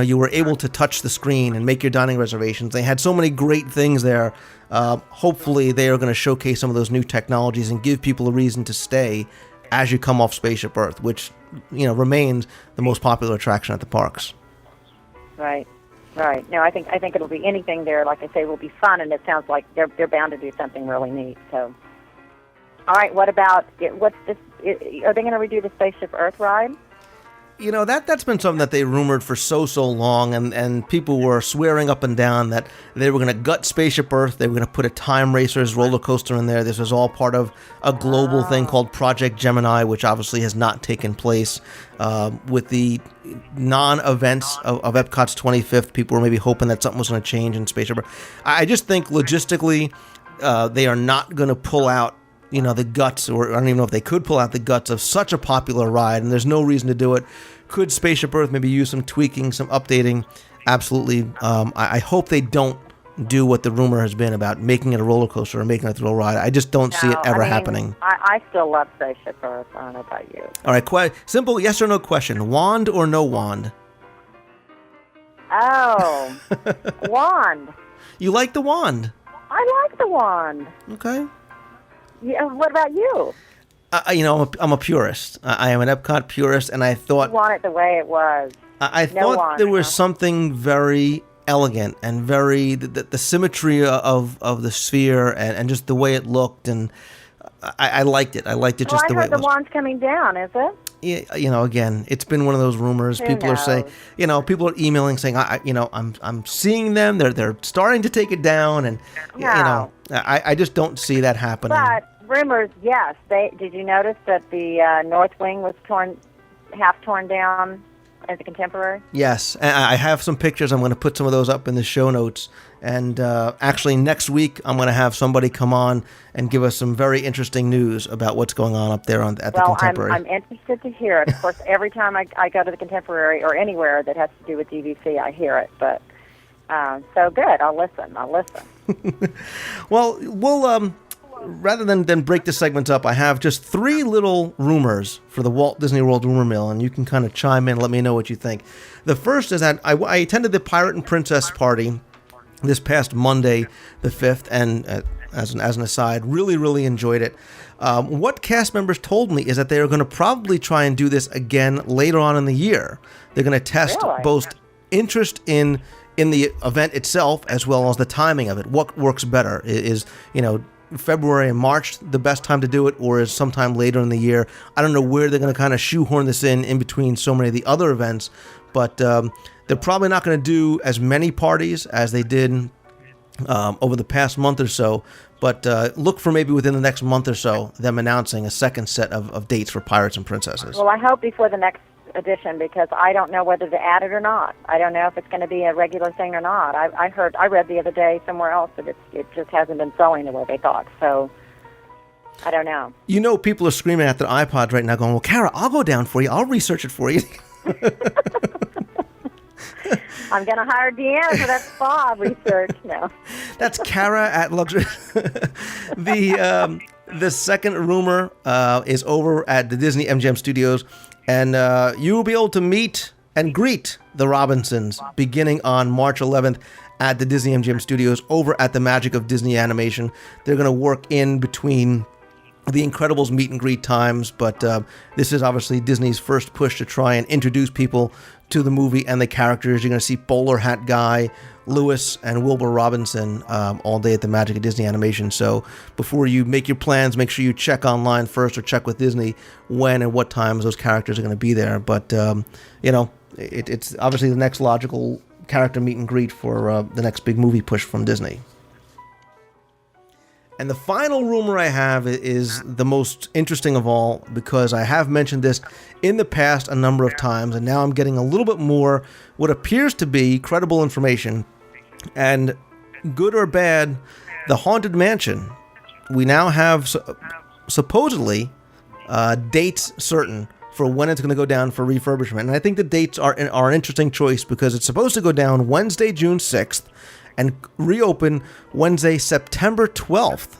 you were able to touch the screen and make your dining reservations. They had so many great things there. Hopefully, they are going to showcase some of those new technologies and give people a reason to stay as you come off Spaceship Earth, which, remains the most popular attraction at the parks. Right. No, I think it'll be anything there. Like I say, will be fun, and it sounds like they're bound to do something really neat. So, all right. What about what's this? Are they going to redo the Spaceship Earth ride? That's been something that they rumored for so long, and people were swearing up and down that they were going to gut Spaceship Earth. They were going to put a Time Racers roller coaster in there. This was all part of a global thing called Project Gemini, which obviously has not taken place. With the non-events of Epcot's 25th, people were maybe hoping that something was going to change in Spaceship Earth. I just think logistically, they are not going to pull out the guts, or I don't even know if they could pull out the guts of such a popular ride, and there's no reason to do it. Could Spaceship Earth maybe use some tweaking, some updating? Absolutely. I hope they don't do what the rumor has been about making it a roller coaster or making it a thrill ride. I just don't see it ever happening. I still love Spaceship Earth. I don't know about you. All right, simple yes or no question. Wand or no wand? Oh, wand. You like the wand? I like the wand. Okay. Yeah, what about you? I'm a purist. I am an Epcot purist, and I thought You want it the way it was. I No thought one, there was huh? something very elegant and very the symmetry of the sphere and just the way it looked, and I liked it. I liked it just I the way heard it the was. wand's coming down, is it? Yeah, again, it's been one of those rumors. Who People are saying, knows? people are emailing saying, I'm seeing them. They're starting to take it down, and No. I just don't see that happening. But rumors, yes. Did you notice that the north wing was half torn down at the Contemporary? Yes, and I have some pictures. I'm going to put some of those up in the show notes. And actually, next week, I'm going to have somebody come on and give us some very interesting news about what's going on up there at the Contemporary. I'm interested to hear it. Of course, every time I go to the Contemporary or anywhere that has to do with DVC, I hear it. But so good. I'll listen. Well, we'll rather than break the segments up, I have just 3 little rumors for the Walt Disney World rumor mill, and you can kind of chime in and let me know what you think. The first is that I attended the Pirate and Princess party this past Monday, the 5th, and as an aside, really enjoyed it. What cast members told me is that they are going to probably try and do this again later on in the year. They're going to test Really? both interest in the event itself as well as the timing of it. What works better? Is February and March the best time to do it, or is sometime later in the year? I don't know where they're going to kind of shoehorn this in between so many of the other events, but they're probably not going to do as many parties as they did over the past month or so, but look for maybe within the next month or so them announcing a second set of dates for Pirates and Princesses. Well, I hope before the next edition, because I don't know whether to add it or not. I don't know if it's going to be a regular thing or not. I read the other day somewhere else that it just hasn't been selling the way they thought. So I don't know. People are screaming at their iPods right now going, well, Kara, I'll go down for you. I'll research it for you. I'm going to hire Deanna for that spa research now. That's Kara at Luxury. The second rumor is over at the Disney MGM Studios, and you will be able to meet and greet the Robinsons beginning on March 11th at the Disney MGM Studios over at the Magic of Disney Animation. They're going to work in between the Incredibles meet and greet times, but this is obviously Disney's first push to try and introduce people to the movie and the characters. You're going to see Bowler Hat Guy, Lewis, and Wilbur Robinson all day at the Magic of Disney Animation. So before you make your plans, make sure you check online first or check with Disney when and what times those characters are going to be there. But, it's obviously the next logical character meet and greet for the next big movie push from Disney. And the final rumor I have is the most interesting of all, because I have mentioned this in the past a number of times, and now I'm getting a little bit more what appears to be credible information. And good or bad, the Haunted Mansion, we now have supposedly dates certain for when it's going to go down for refurbishment. And I think the dates are an interesting choice, because it's supposed to go down Wednesday, June 6th, and reopen Wednesday, September 12th,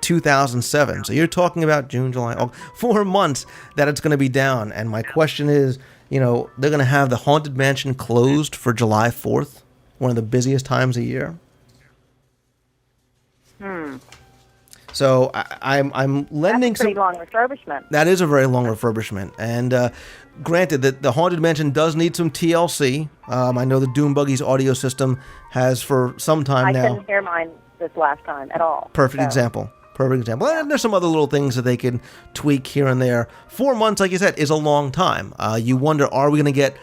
2007. So you're talking about June, July, August, 4 months that it's going to be down. And my question is, they're going to have the Haunted Mansion closed for July 4th, one of the busiest times of year. So I'm lending That's a pretty long refurbishment. That is a very long refurbishment, and granted that the Haunted Mansion does need some TLC. I know the Doom Buggy's audio system has for some time now. I couldn't hear mine this last time at all. Perfect example. And there's some other little things that they can tweak here and there. 4 months, like you said, is a long time. You wonder, are we going to get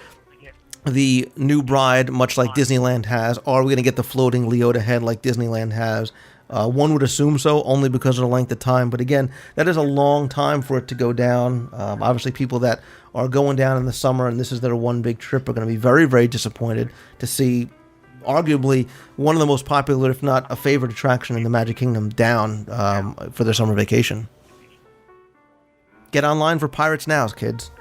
the new bride, much like Disneyland has? Are we going to get the floating Leota head like Disneyland has? One would assume so, only because of the length of time. But again, that is a long time for it to go down. Obviously, people that are going down in the summer and this is their one big trip are going to be very, very disappointed to see arguably one of the most popular, if not a favorite attraction in the Magic Kingdom down for their summer vacation. Get online for Pirates Now, kids.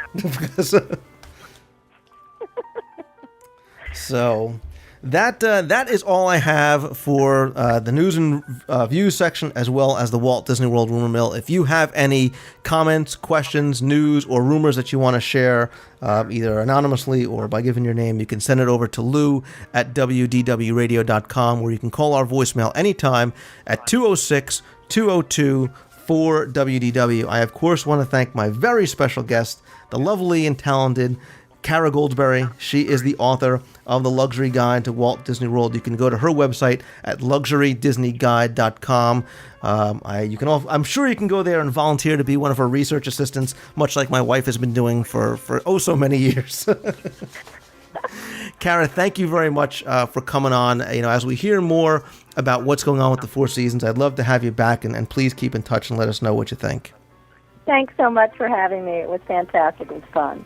So that is all I have for the news and views section, as well as the Walt Disney World rumor mill. If you have any comments, questions, news, or rumors that you want to share, either anonymously or by giving your name, you can send it over to Lou at WDWRadio.com, where you can call our voicemail anytime at 206-202-4255. for WDW. I, of course, want to thank my very special guest, the lovely and talented Kara Goldsberry. She is the author of The Luxury Guide to Walt Disney World. You can go to her website at luxurydisneyguide.com. I'm sure you can go there and volunteer to be one of her research assistants, much like my wife has been doing for oh so many years. Kara, thank you very much for coming on. As we hear more about what's going on with the Four Seasons, I'd love to have you back, and please keep in touch and let us know what you think. Thanks so much for having me. It was fantastic. It was fun.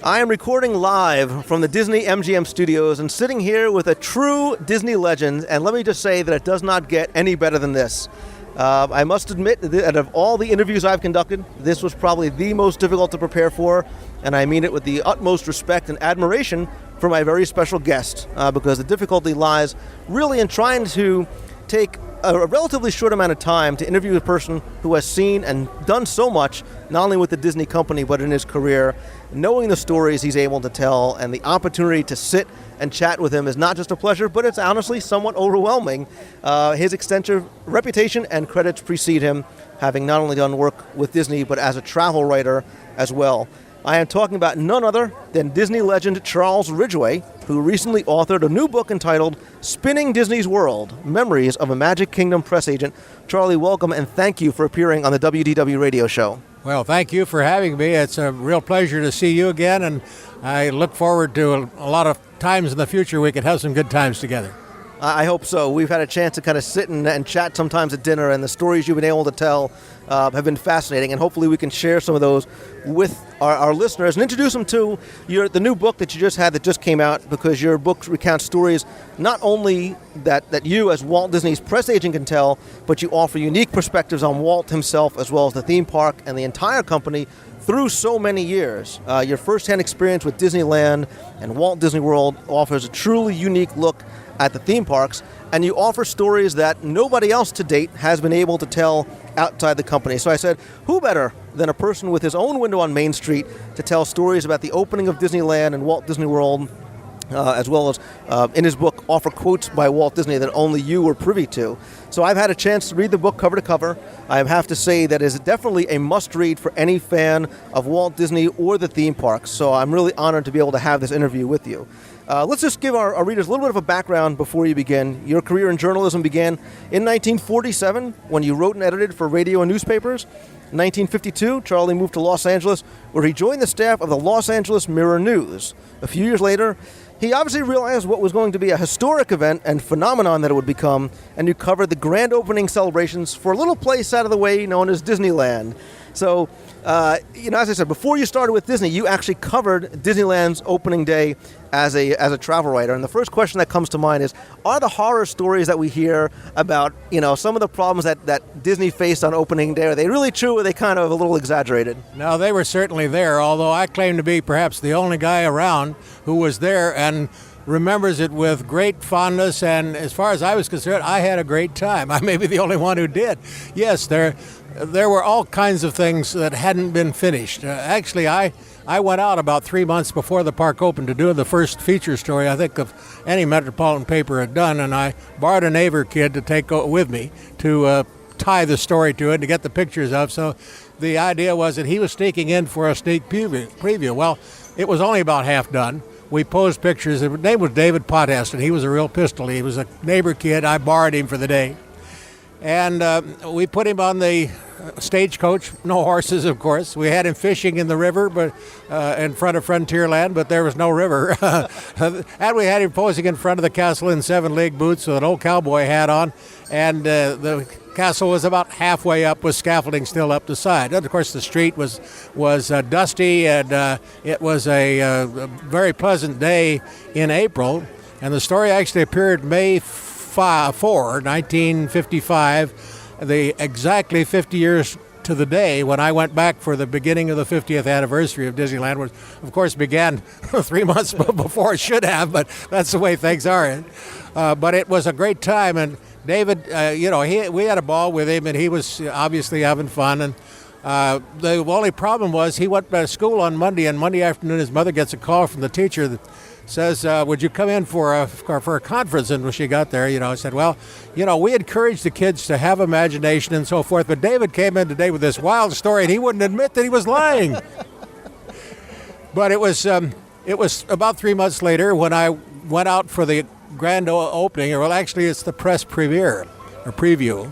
I am recording live from the Disney MGM studios and sitting here with a true Disney legend, and let me just say that it does not get any better than this. I must admit that out of all the interviews I've conducted, this was probably the most difficult to prepare for, and I mean it with the utmost respect and admiration for my very special guest, because the difficulty lies really in trying to take a relatively short amount of time to interview a person who has seen and done so much, not only with the Disney company, but in his career. Knowing the stories he's able to tell and the opportunity to sit and chat with him is not just a pleasure, but it's honestly somewhat overwhelming. His extensive reputation and credits precede him, having not only done work with Disney, but as a travel writer as well. I am talking about none other than Disney legend Charles Ridgway, who recently authored a new book entitled Spinning Disney's World, Memories of a Magic Kingdom Press Agent. Charlie, welcome, and thank you for appearing on the WDW radio show. Well, thank you for having me. It's a real pleasure to see you again, and I look forward to a lot of times in the future we could have some good times together. I hope so. We've had a chance to kind of sit and chat sometimes at dinner, and the stories you've been able to tell have been fascinating, and hopefully we can share some of those with our listeners and introduce them to the new book that you just had that just came out, because your book recounts stories not only that you as Walt Disney's press agent can tell, but you offer unique perspectives on Walt himself as well as the theme park and the entire company through so many years. Your firsthand experience with Disneyland and Walt Disney World offers a truly unique look at the theme parks, and you offer stories that nobody else to date has been able to tell outside the company. So I said, who better than a person with his own window on Main Street to tell stories about the opening of Disneyland and Walt Disney World, as well as in his book offer quotes by Walt Disney that only you were privy to. So I've had a chance to read the book cover to cover. I have to say that is definitely a must-read for any fan of Walt Disney or the theme parks. So I'm really honored to be able to have this interview with you. Let's just give our readers a little bit of a background before you begin. Your career in journalism began in 1947 when you wrote and edited for radio and newspapers. In 1952, Charlie moved to Los Angeles, where he joined the staff of the Los Angeles Mirror News. A few years later, he obviously realized what was going to be a historic event and phenomenon that it would become, and you covered the grand opening celebrations for a little place out of the way known as Disneyland. So, as I said, before you started with Disney, you actually covered Disneyland's opening day as a travel writer. And the first question that comes to mind is, are the horror stories that we hear about, some of the problems that Disney faced on opening day, are they really true, or are they kind of a little exaggerated? No, they were certainly there, although I claim to be perhaps the only guy around who was there and remembers it with great fondness, and as far as I was concerned, I had a great time. I may be the only one who did. Yes, there were all kinds of things that hadn't been finished. Actually, I went out about 3 months before the park opened to do the first feature story I think of any metropolitan paper had done, and I borrowed a neighbor kid to take with me to tie the story to it and to get the pictures of. So the idea was that he was sneaking in for a sneak preview. Well, it was only about half done. We posed pictures. His name was David Potest, and he was a real pistol. He was a neighbor kid. I borrowed him for the day. And we put him on the stagecoach, no horses, of course. We had him fishing in the river, but in front of Frontierland, but there was no river. And we had him posing in front of the castle in 7-league boots with an old cowboy hat on, and the castle was about halfway up with scaffolding still up the side. And of course, the street was dusty, and it was a very pleasant day in April. And the story actually appeared May 4, 1955, the exactly 50 years to the day when I went back for the beginning of the 50th anniversary of Disneyland, which of course began 3 months before it should have, but that's the way things are. But it was a great time, and David, we had a ball with him, and he was obviously having fun. And the only problem was he went to school on Monday, and Monday afternoon his mother gets a call from the teacher that says, would you come in for a conference? And when she got there, I said, well, we encourage the kids to have imagination and so forth, but David came in today with this wild story, and he wouldn't admit that he was lying. But it was about 3 months later when I went out for the grand opening, or well, actually it's the press premiere or preview.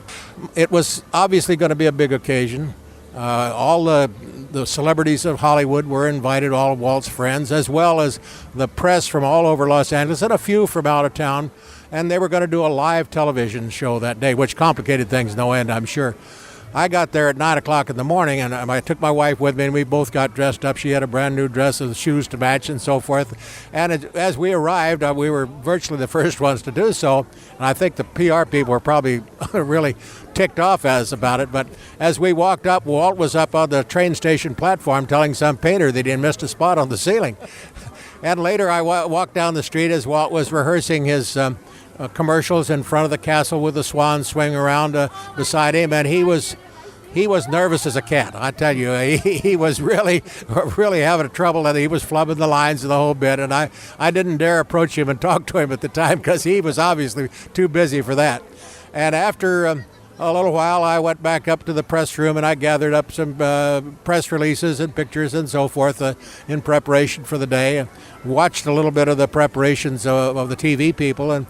It was obviously going to be a big occasion. All the celebrities of Hollywood were invited, all of Walt's friends, as well as the press from all over Los Angeles and a few from out of town. And they were going to do a live television show that day, which complicated things no end, I'm sure. I got there at 9 o'clock in the morning, and I took my wife with me, and we both got dressed up. She had a brand new dress with shoes to match and so forth. And as we arrived, we were virtually the first ones to do so. And I think the PR people were probably really ticked off about it. But as we walked up, Walt was up on the train station platform telling some painter that he had missed a spot on the ceiling. And later I walked down the street as Walt was rehearsing his commercials in front of the castle with the swan swinging around beside him, and he was nervous as a cat. I tell you, he was really having trouble, and he was flubbing the lines of the whole bit, and I didn't dare approach him and talk to him at the time because he was obviously too busy for that. And after a little while, I went back up to the press room, and I gathered up some press releases and pictures and so forth in preparation for the day. Watched a little bit of the preparations of the TV people, and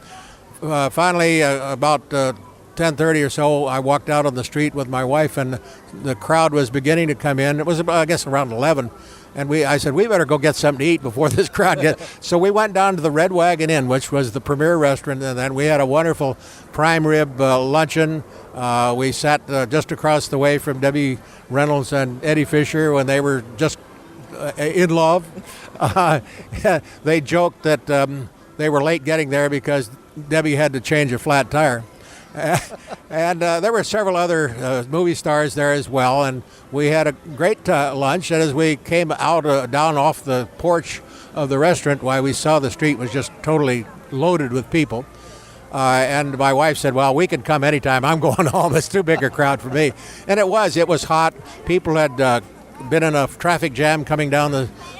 finally, about 10:30 or so, I walked out on the street with my wife, and the crowd was beginning to come in. It was, I guess, around 11. And I said, we better go get something to eat before this crowd gets. So we went down to the Red Wagon Inn, which was the premier restaurant, and then we had a wonderful prime rib luncheon. We sat just across the way from Debbie Reynolds and Eddie Fisher when they were just in love. They joked that they were late getting there because Debbie had to change a flat tire. And there were several other movie stars there as well, and we had a great lunch. And as we came out down off the porch of the restaurant, we saw the street was just totally loaded with people. And my wife said, well, we can come anytime. I'm going home. It's too big a crowd for me. And it was hot. People had been in a traffic jam coming down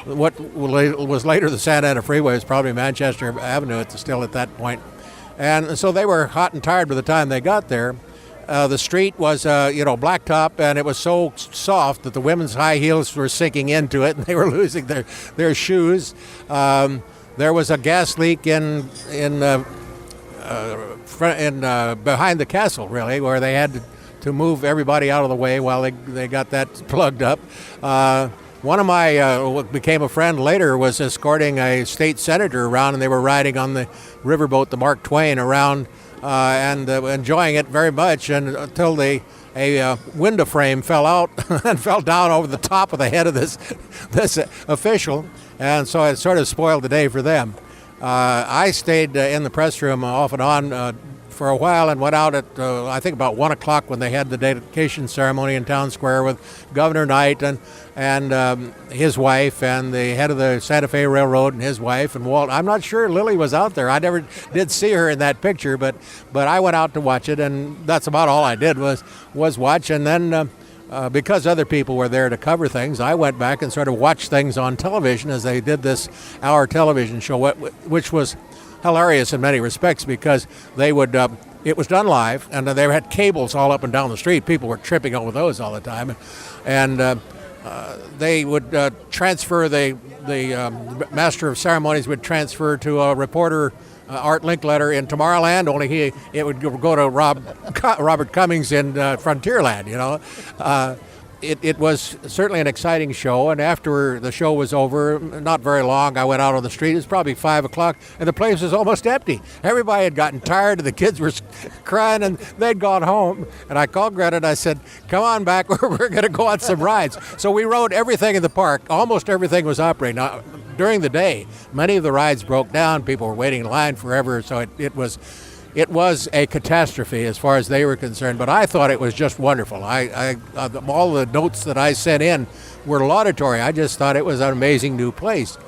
what was later the Santa Ana Freeway. It was probably Manchester Avenue still at that point. And so they were hot and tired by the time they got there. The street was, blacktop, and it was so soft that the women's high heels were sinking into it, and they were losing their shoes. There was a gas leak in behind the castle, really, where they had to move everybody out of the way while they got that plugged up. One of my, what became a friend later, was escorting a state senator around, and they were riding on the riverboat, the Mark Twain, around and enjoying it very much, and until a window frame fell out and fell down over the top of the head of this official, and so it sort of spoiled the day for them. I stayed in the press room off and on for a while and went out at, I think, about 1 o'clock when they had the dedication ceremony in Town Square with Governor Knight and his wife and the head of the Santa Fe Railroad and his wife and Walt. I'm not sure Lily was out there. I never did see her in that picture, but I went out to watch it, and that's about all I did was watch. And then because other people were there to cover things, I went back and sort of watched things on television as they did this hour television show, which was hilarious in many respects because they would it was done live, and they had cables all up and down the street. People were tripping over those all the time, and they would transfer the master of ceremonies would transfer to a reporter, Art Linkletter, in Tomorrowland. Only it would go to Robert Cummings in Frontierland. It was certainly an exciting show, and after the show was over, not very long, I went out on the street. It was probably 5 o'clock, and the place was almost empty. Everybody had gotten tired, and the kids were crying, and they'd gone home. And I called Greta, and I said, come on back, we're going to go on some rides. So we rode everything in the park. Almost everything was operating. Now, during the day, many of the rides broke down. People were waiting in line forever, so it was it was a catastrophe as far as they were concerned, but I thought it was just wonderful. All the notes that I sent in were laudatory. I just thought it was an amazing new place.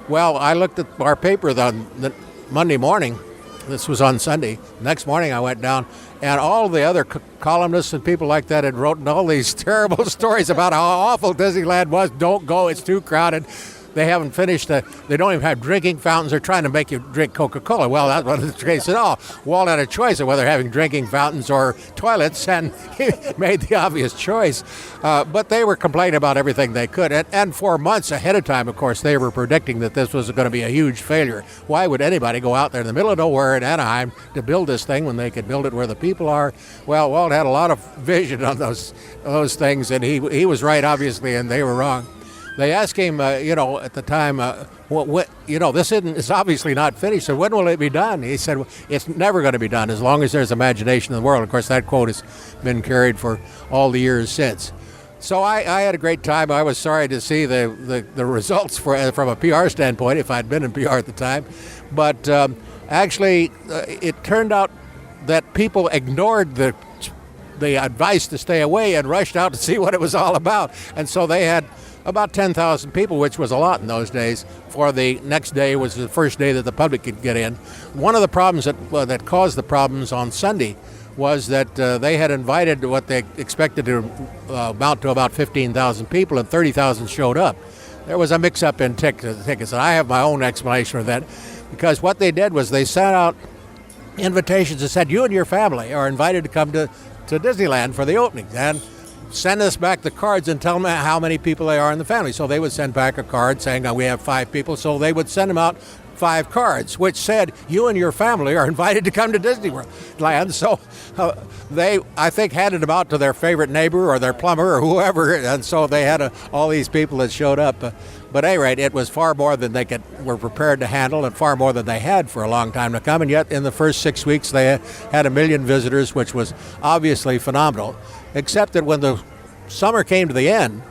Well, I looked at our paper on the Monday morning. This was on Sunday. Next morning I went down, and all the other columnists and people like that had written all these terrible stories about how awful Disneyland was. Don't go, it's too crowded. They haven't finished they don't even have drinking fountains. They're trying to make you drink Coca-Cola. Well, that wasn't the case at all. Walt had a choice of whether having drinking fountains or toilets, and he made the obvious choice. But they were complaining about everything they could. And for months ahead of time, of course, they were predicting that this was going to be a huge failure. Why would anybody go out there in the middle of nowhere in Anaheim to build this thing when they could build it where the people are? Well, Walt had a lot of vision on those things, and he was right, obviously, and they were wrong. They asked him, at the time, it's obviously not finished, so when will it be done? He said, well, it's never going to be done as long as there's imagination in the world. Of course, that quote has been carried for all the years since. So I had a great time. I was sorry to see the results from a PR standpoint, if I'd been in PR at the time. But actually, it turned out that people ignored the advice to stay away and rushed out to see what it was all about. And so they had about 10,000 people, which was a lot in those days. For the next day was the first day that the public could get in. One of the problems that caused the problems on Sunday was that they had invited what they expected to amount to about 15,000 people, and 30,000 showed up. There was a mix-up in tickets, and I have my own explanation of that, because what they did was they sent out invitations that said, you and your family are invited to come to Disneyland for the opening, and send us back the cards and tell them how many people they are in the family. So they would send back a card saying, we have 5 people. So they would send them out 5 cards, which said, you and your family are invited to come to Disneyland. So they, I think, handed them out to their favorite neighbor or their plumber or whoever. And so they had all these people that showed up. But at any rate, it was far more than they were prepared to handle, and far more than they had for a long time to come. And yet, in the first 6 weeks, they had 1 million visitors, which was obviously phenomenal. Except that when the summer came to the end,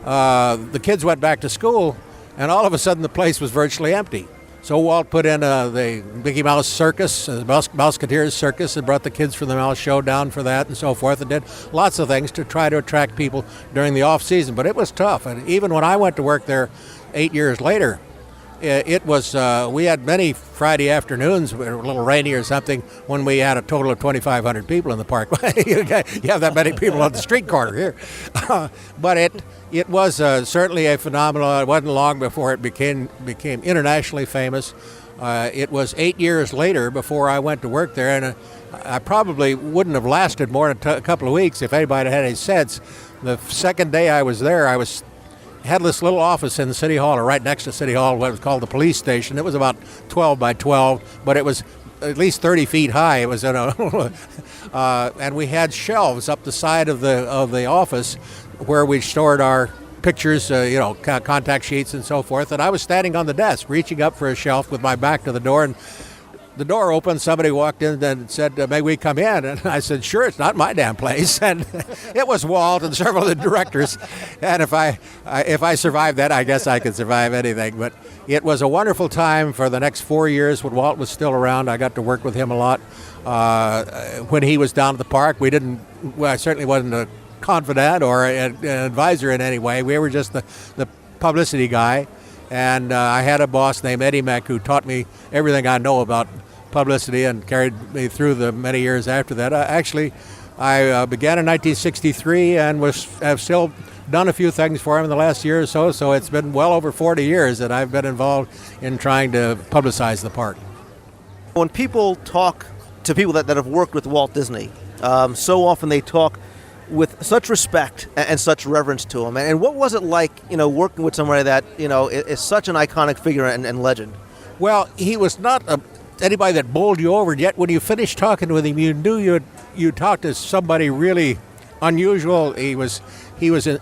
the kids went back to school, and all of a sudden the place was virtually empty. So Walt put in the Mickey Mouse Circus, the Mouseketeers Circus, and brought the kids from the Mouse Show down for that and so forth, and did lots of things to try to attract people during the off-season. But it was tough, and even when I went to work there 8 years later, it was, we had many Friday afternoons, a little rainy or something, when we had a total of 2,500 people in the park. You have that many people on the street corner here. But it was certainly a phenomenon. It wasn't long before it became internationally famous. It was 8 years later before I went to work there, and I probably wouldn't have lasted more than a couple of weeks if anybody had any sense. The second day I was there, had this little office in the City Hall, or right next to City Hall, what was called the police station. It was about 12 by 12, but it was at least 30 feet high. It was in and we had shelves up the side of the office where we stored our pictures, contact sheets and so forth. And I was standing on the desk, reaching up for a shelf with my back to the door, and the door opened, somebody walked in and said, may we come in? And I said, sure, it's not my damn place. And it was Walt and several of the directors. And if I survived that, I guess I could survive anything. But it was a wonderful time for the next 4 years when Walt was still around. I got to work with him a lot. When he was down at the park, I certainly wasn't a confidant or an advisor in any way. We were just the publicity guy. And I had a boss named Eddie Meck who taught me everything I know about publicity and carried me through the many years after that. I began in 1963 and have still done a few things for him in the last year or so. So it's been well over 40 years that I've been involved in trying to publicize the park. When people talk to people that have worked with Walt Disney, so often they talk with such respect and such reverence to him. And what was it like, working with somebody that, is such an iconic figure and legend? Well, he was not anybody that bowled you over, yet when you finished talking with him, you knew you talked to somebody really unusual. He was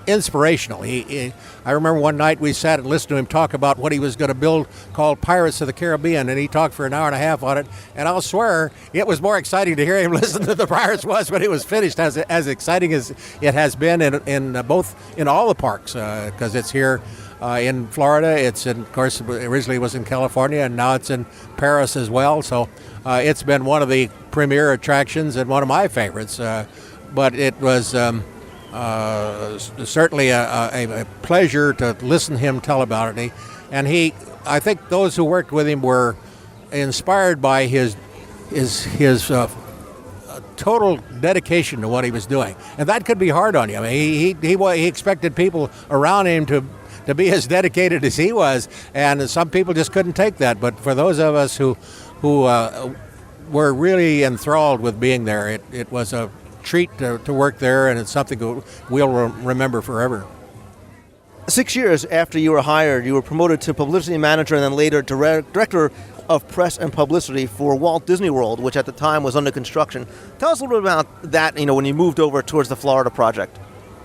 inspirational. I remember one night we sat and listened to him talk about what he was going to build called Pirates of the Caribbean, and he talked for an hour and a half on it. And I'll swear it was more exciting to hear him listen to the Pirates when it was finished, as exciting as it has been in all the parks, because it's here in Florida. It's of course, originally was in California, and now it's in Paris as well. So it's been one of the premier attractions and one of my favorites. But it was certainly a pleasure to listen to him tell about it. And I think those who worked with him were inspired by his total dedication to what he was doing, and that could be hard on you. I mean, he expected people around him to be as dedicated as he was, and some people just couldn't take that. But for those of us who were really enthralled with being there, it was a treat to work there, and it's something we'll remember forever. 6 years after you were hired, you were promoted to publicity manager and then later director of press and publicity for Walt Disney World, which at the time was under construction. Tell us a little bit about that, when you moved over towards the Florida project.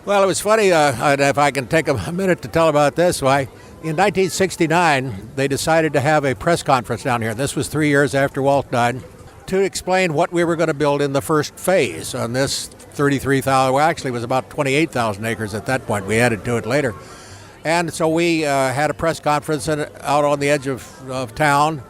Well, it was funny, if I can take a minute to tell about this. Why, in 1969, they decided to have a press conference down here. This was 3 years after Walt died, to explain what we were going to build in the first phase on this 33,000, well, actually it was about 28,000 acres at that point. We added to it later. And so we had a press conference out on the edge of town.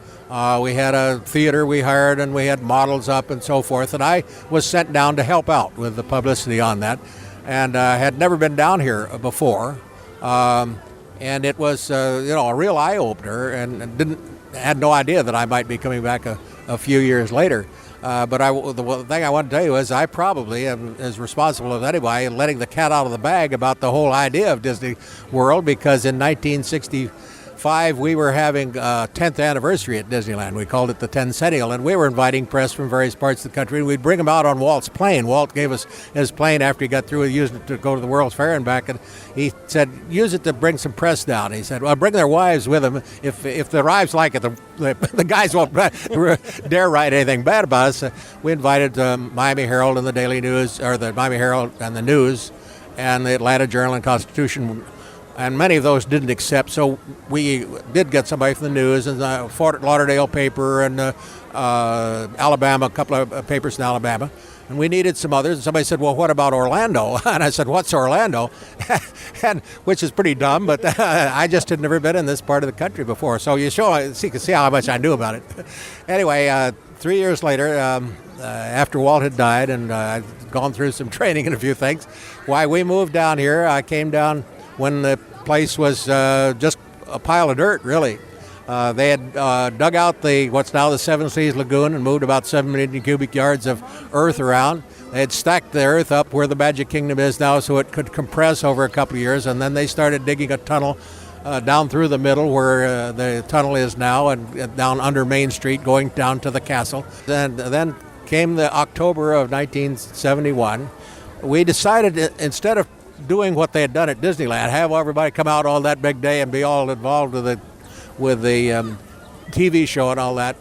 We had a theater we hired, and we had models up and so forth. And I was sent down to help out with the publicity on that, and had never been down here before. And it was, a real eye opener, and had no idea that I might be coming back a few years later. But the thing I want to tell you is I probably am as responsible as anybody in letting the cat out of the bag about the whole idea of Disney World, because in 1965 we were having 10th anniversary at Disneyland. We called it the Tencennial, and we were inviting press from various parts of the country, and we'd bring them out on Walt's plane. Walt gave us his plane after he got through using it to go to the World's Fair and back, and he said, use it to bring some press down. He said, well, bring their wives with them. If the wives like it, the guys won't dare write anything bad about us. We invited Miami Herald and the Daily News, or the Miami Herald and the News, and the Atlanta Journal and Constitution, and many of those didn't accept. So we did get somebody from the News and the Fort Lauderdale paper and Alabama, a couple of papers in Alabama. And we needed some others. And somebody said, well, what about Orlando? And I said, what's Orlando? And which is pretty dumb, but I just had never been in this part of the country before. So you can see how much I knew about it. Anyway, 3 years later, after Walt had died, and I'd gone through some training and a few things, why we moved down here. I came down when the place was just a pile of dirt, really. They had dug out what's now the Seven Seas Lagoon and moved about 7 million cubic yards of earth around. They had stacked the earth up where the Magic Kingdom is now so it could compress over a couple of years, and then they started digging a tunnel down through the middle where the tunnel is now, and down under Main Street going down to the castle. And then came the October of 1971. We decided, instead of doing what they had done at Disneyland, have everybody come out all that big day and be all involved with the TV show and all that,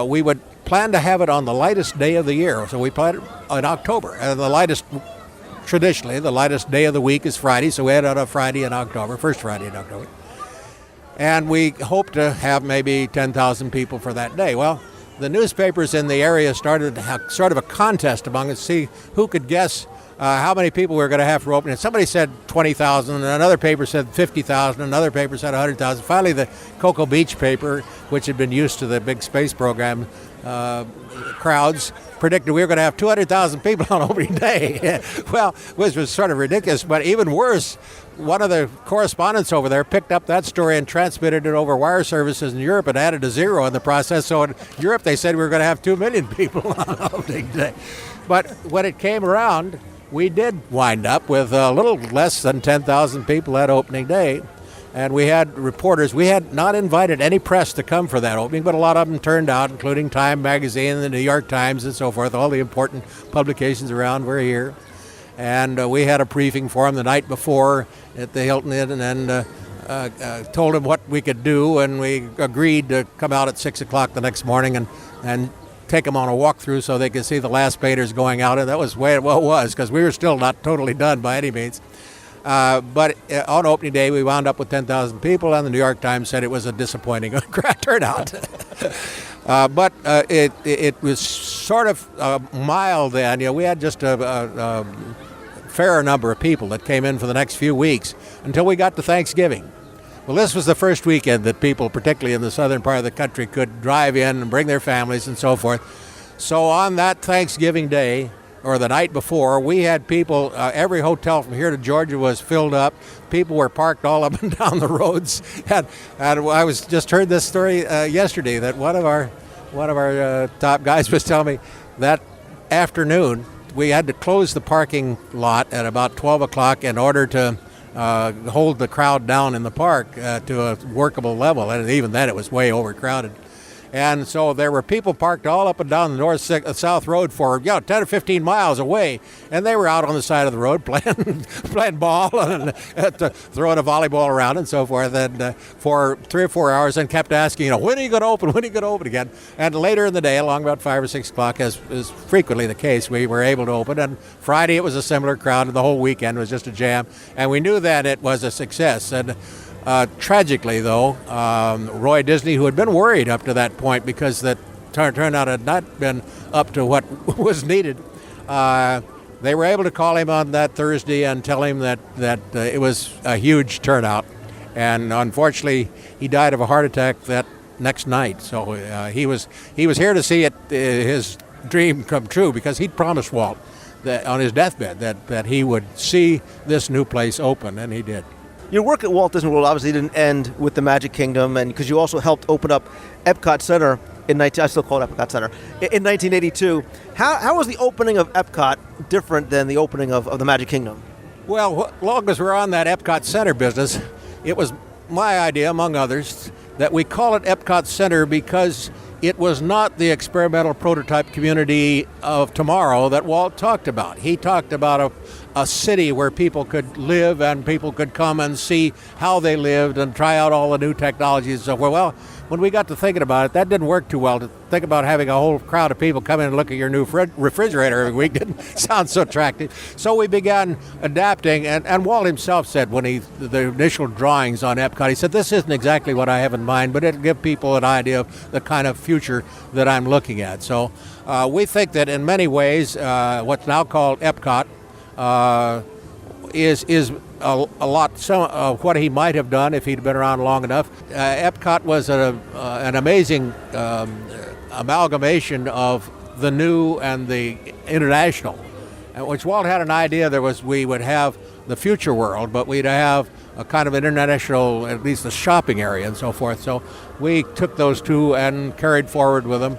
we would plan to have it on the lightest day of the year. So we planned it in October. And traditionally, the lightest day of the week is Friday, so we had it on a Friday in October, first Friday in October. And we hoped to have maybe 10,000 people for that day. Well, the newspapers in the area started to have sort of a contest among us to see who could guess how many people we were going to have for opening. Somebody said 20,000, and another paper said 50,000, another paper said 100,000. Finally, the Cocoa Beach paper, which had been used to the big space program crowds, predicted we were going to have 200,000 people on opening day. Well, which was sort of ridiculous, but even worse, one of the correspondents over there picked up that story and transmitted it over wire services in Europe and added a zero in the process. So in Europe, they said we were going to have 2 million people on opening day. But when it came around, we did wind up with a little less than 10,000 people at opening day. And we had reporters. We had not invited any press to come for that opening, but a lot of them turned out, including Time Magazine, the New York Times, and so forth. All the important publications around were here. And we had a briefing for them the night before at the Hilton Inn, and told them what we could do, and we agreed to come out at 6 o'clock the next morning and take them on a walkthrough so they could see the last painters going out. And that was the way it was, because we were still not totally done by any means. But on opening day, we wound up with 10,000 people, and the New York Times said it was a disappointing turnout. But it was sort of mild then. You know, we had just a fair number of people that came in for the next few weeks until we got to Thanksgiving. Well, this was the first weekend that people, particularly in the southern part of the country, could drive in and bring their families and so forth. So on that Thanksgiving Day, or the night before, we had people, every hotel from here to Georgia was filled up. People were parked all up and down the roads. And I was just heard this story yesterday that one of our top guys was telling me that afternoon we had to close the parking lot at about 12 o'clock in order to hold the crowd down in the park to a workable level. And even then it was way overcrowded. And so there were people parked all up and down the south road for 10 or 15 miles away, and they were out on the side of the road playing ball and throwing a volleyball around and so forth, and for 3 or 4 hours, and kept asking, when are you going to open? When are you going to open again? And later in the day, along about 5 or 6 o'clock, as is frequently the case, we were able to open. And Friday it was a similar crowd, and the whole weekend was just a jam, and we knew that it was a success. And tragically, though, Roy Disney, who had been worried up to that point because that turnout had not been up to what was needed, they were able to call him on that Thursday and tell him that it was a huge turnout. And unfortunately, he died of a heart attack that next night. So he was here to see his dream come true, because he'd promised Walt that on his deathbed that he would see this new place open, and he did. Your work at Walt Disney World obviously didn't end with the Magic Kingdom, and because you also helped open up Epcot Center I still call it Epcot Center, in 1982. How was the opening of Epcot different than the opening of the Magic Kingdom? Well, long as we're on that Epcot Center business, it was my idea, among others, that we call it Epcot Center because it was not the experimental prototype community of tomorrow that Walt talked about. He talked about a city where people could live and people could come and see how they lived and try out all the new technologies and so forth. Well, when we got to thinking about it, that didn't work too well. To think about having a whole crowd of people come in and look at your new refrigerator every week didn't sound so attractive. So we began adapting, and Walt himself said when the initial drawings on Epcot, he said, this isn't exactly what I have in mind, but it'll give people an idea of the kind of future that I'm looking at. So we think that in many ways, what's now called Epcot is a lot of what he might have done if he'd been around long enough. Epcot was an amazing amalgamation of the new and the international, which Walt had an idea we would have the future world, but we'd have a kind of an international, at least a shopping area and so forth. So we took those two and carried forward with them.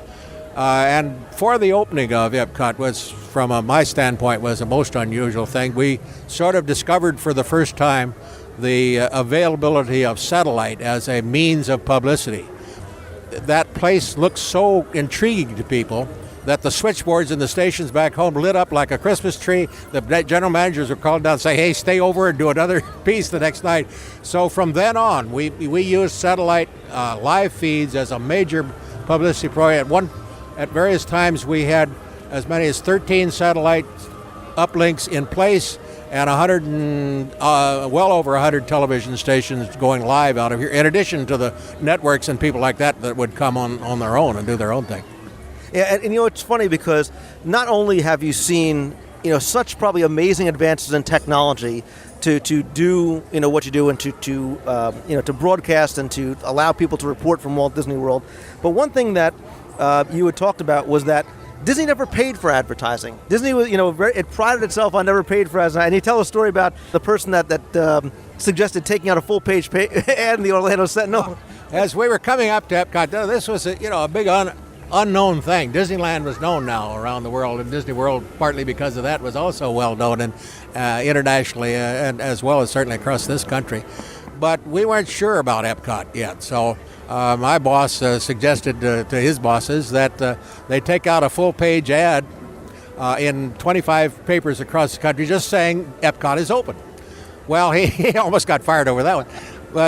And for the opening of Epcot was, from my standpoint, was a most unusual thing. We sort of discovered for the first time the availability of satellite as a means of publicity. That place looked so intriguing to people that the switchboards in the stations back home lit up like a Christmas tree. The general managers were called down and say, hey, stay over and do another piece the next night. So from then on, we used satellite live feeds as a major publicity program. At various times, we had as many as 13 satellite uplinks in place and well over 100 television stations going live out of here, in addition to the networks and people like that would come on their own and do their own thing. Yeah, and it's funny because not only have you seen such probably amazing advances in technology to do what you do and to broadcast and to allow people to report from Walt Disney World, but one thing that you had talked about was that Disney never paid for advertising. Disney was, it prided itself on never paid for advertising. And you tell a story about the person that suggested taking out a full-page ad in the Orlando Sentinel. As we were coming up to Epcot, this was a big unknown thing. Disneyland was known now around the world, and Disney World, partly because of that, was also well known and internationally, and as well as certainly across this country. But we weren't sure about Epcot yet, so my boss suggested to his bosses that they take out a full-page ad in 25 papers across the country just saying Epcot is open. Well, he almost got fired over that one.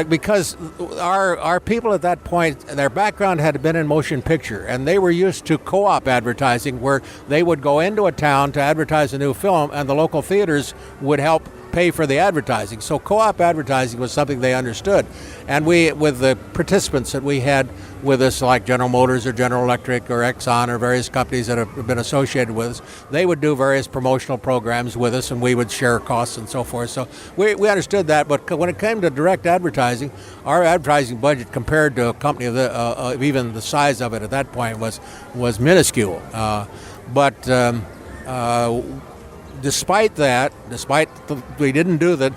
Because our people at that point, their background had been in motion picture, and they were used to co-op advertising where they would go into a town to advertise a new film, and the local theaters would help pay for the advertising. So co-op advertising was something they understood. And we, with the participants that we had with us, like General Motors or General Electric or Exxon or various companies that have been associated with us, they would do various promotional programs with us, and we would share costs and so forth. So we understood that. But when it came to direct advertising, our advertising budget compared to a company of even the size of it at that point was minuscule. Despite that, we didn't do the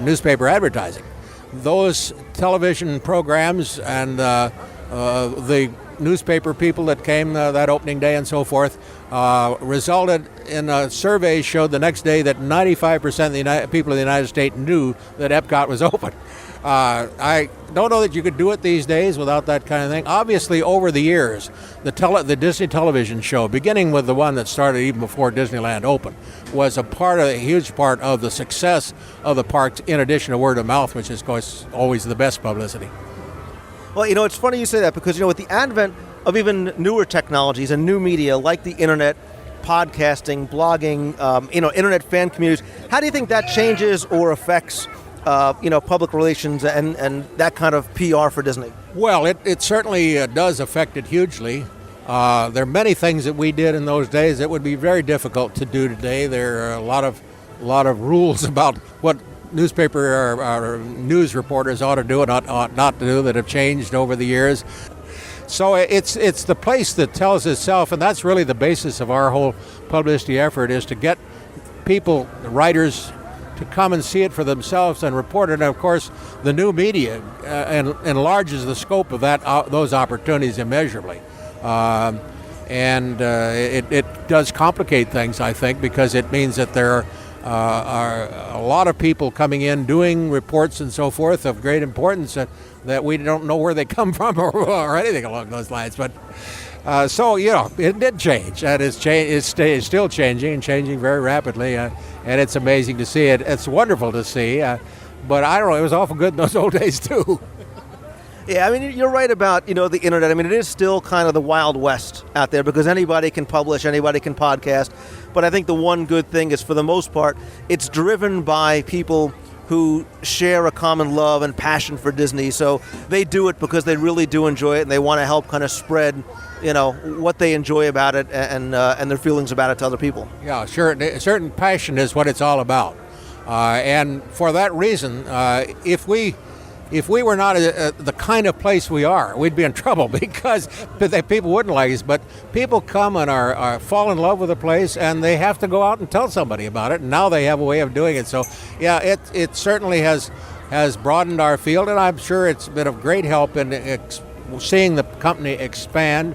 newspaper advertising. Those television programs and the newspaper people that came that opening day and so forth resulted in a survey showed the next day that 95% of the people in the United States knew that Epcot was open. I don't know that you could do it these days without that kind of thing. Obviously, over the years, the Disney television show, beginning with the one that started even before Disneyland opened, was a huge part of the success of the parks, in addition to word of mouth, which is, of course, always the best publicity. Well, it's funny you say that because, with the advent of even newer technologies and new media like the internet, podcasting, blogging, internet fan communities, how do you think that changes or affects public relations and that kind of PR for Disney? Well, it certainly does affect it hugely. There are many things that we did in those days that would be very difficult to do today. There are a lot of rules about what newspaper or news reporters ought to do and ought not to do that have changed over the years. So it's the place that tells itself, and that's really the basis of our whole publicity effort, is to get people, the writers, to come and see it for themselves and report it. And of course, the new media enlarges the scope of those opportunities immeasurably. It does complicate things, I think, because it means that there are a lot of people coming in doing reports and so forth of great importance that we don't know where they come from or anything along those lines. But it did change, and it's still changing and changing very rapidly, and it's amazing to see it. It's wonderful to see, but I don't know, it was awful good in those old days too. Yeah, I mean, you're right about, the internet. I mean, it is still kind of the Wild West out there because anybody can publish, anybody can podcast. But I think the one good thing is, for the most part, it's driven by people who share a common love and passion for Disney. So they do it because they really do enjoy it, and they want to help kind of spread, what they enjoy about it and their feelings about it to other people. Yeah, sure. A certain passion is what it's all about. And for that reason, if we were not the kind of place we are, we'd be in trouble because people wouldn't like us. But people come and fall in love with the place, and they have to go out and tell somebody about it. And now they have a way of doing it. So, yeah, it certainly has broadened our field, and I'm sure it's been of great help in seeing the company expand.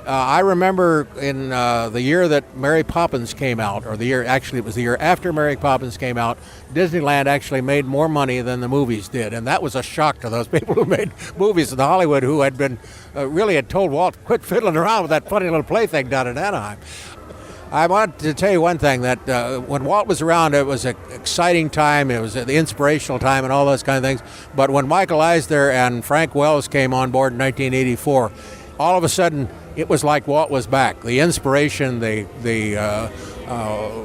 I remember in the year that Mary Poppins came out, or it was the year after Mary Poppins came out, Disneyland actually made more money than the movies did. And that was a shock to those people who made movies in Hollywood, who had been really had told Walt, quit fiddling around with that funny little plaything down in Anaheim. I want to tell you one thing, that when Walt was around, it was an exciting time. It was the inspirational time and all those kind of things. But when Michael Eisner and Frank Wells came on board in 1984, all of a sudden, it was like Walt was back. The inspiration, the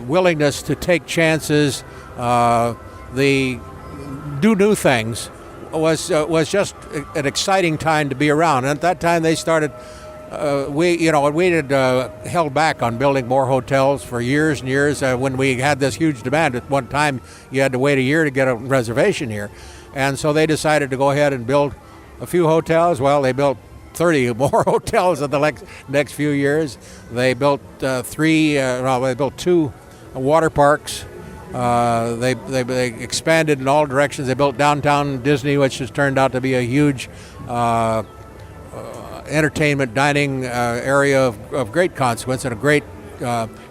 willingness to take chances, the do new things was just an exciting time to be around. And at that time, they started. We had held back on building more hotels for years and years. When we had this huge demand, at one time you had to wait a year to get a reservation here, and so they decided to go ahead and build a few hotels. Well, they built 30 more hotels in the next few years. They built they built 2 water parks. They expanded in all directions. They built downtown Disney, which has turned out to be a huge entertainment dining area of great consequence and a great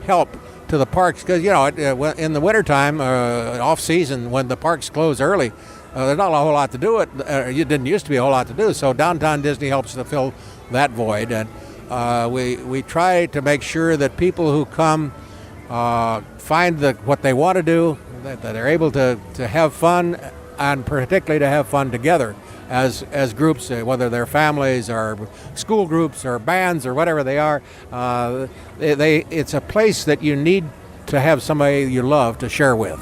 help to the parks, because in the wintertime, off season, when the parks close early, there's not a whole lot to do. It didn't used to be a whole lot to do. So downtown Disney helps to fill that void, and we try to make sure that people who come find what they want to do, that they're able to have fun, and particularly to have fun together as groups, whether they're families or school groups or bands or whatever they are. It's a place that you need to have somebody you love to share with.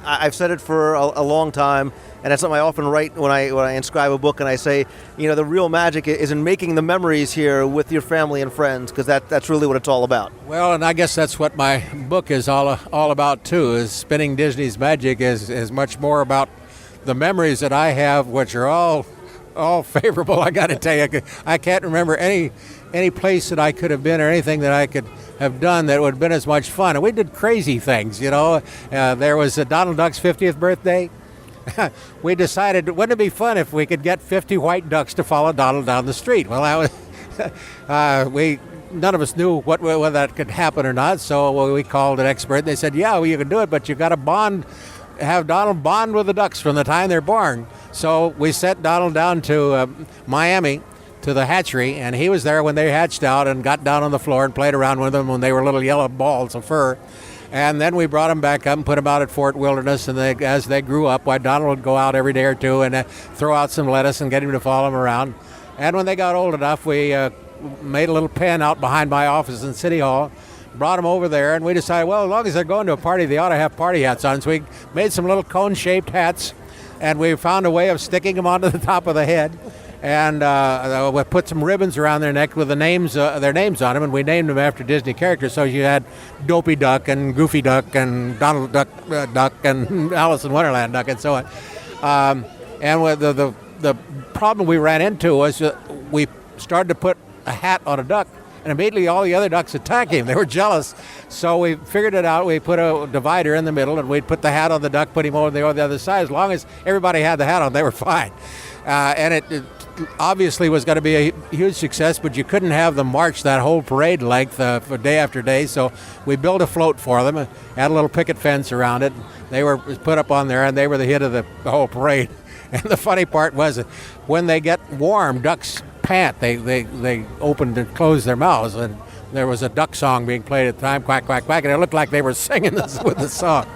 I've said it for a long time, and that's something I often write when I inscribe a book, and I say, the real magic is in making the memories here with your family and friends, because that's really what it's all about. Well, and I guess that's what my book is all about too. Is Spinning Disney's Magic is much more about the memories that I have, which are all favorable. I got to tell you, I can't remember any place that I could have been or anything that I could have done that would have been as much fun. And we did crazy things, There was Donald Duck's 50th birthday. We decided, wouldn't it be fun if we could get 50 white ducks to follow Donald down the street? Well, that was, none of us knew whether that could happen or not, so we called an expert. They said, yeah, well, you can do it, but you got to have Donald bond with the ducks from the time they're born. So we sent Donald down to Miami, to the hatchery, and he was there when they hatched out and got down on the floor and played around with them when they were little yellow balls of fur. And then we brought them back up and put them out at Fort Wilderness, and as they grew up, Donald would go out every day or two and throw out some lettuce and get him to follow him around. And when they got old enough, we made a little pen out behind my office in City Hall, brought them over there, and we decided, well, as long as they're going to a party, they ought to have party hats on. So we made some little cone-shaped hats, and we found a way of sticking them onto the top of the head. And we put some ribbons around their neck with their names on them, and we named them after Disney characters. So you had Dopey Duck and Goofy Duck and Donald Duck and Alice in Wonderland Duck and so on. And the problem we ran into was we started to put a hat on a duck, and immediately all the other ducks attacked him. They were jealous. So we figured it out. We put a divider in the middle, and we'd put the hat on the duck, put him over the other side. As long as everybody had the hat on, they were fine. And it obviously was going to be a huge success, but you couldn't have them march that whole parade length for day after day. So we built a float for them, and had a little picket fence around it. They were put up on there, and they were the hit of the whole parade. And the funny part was that when they get warm, ducks pant. They opened and closed their mouths, and there was a duck song being played at the time, quack, quack, quack, and it looked like they were singing this with the song.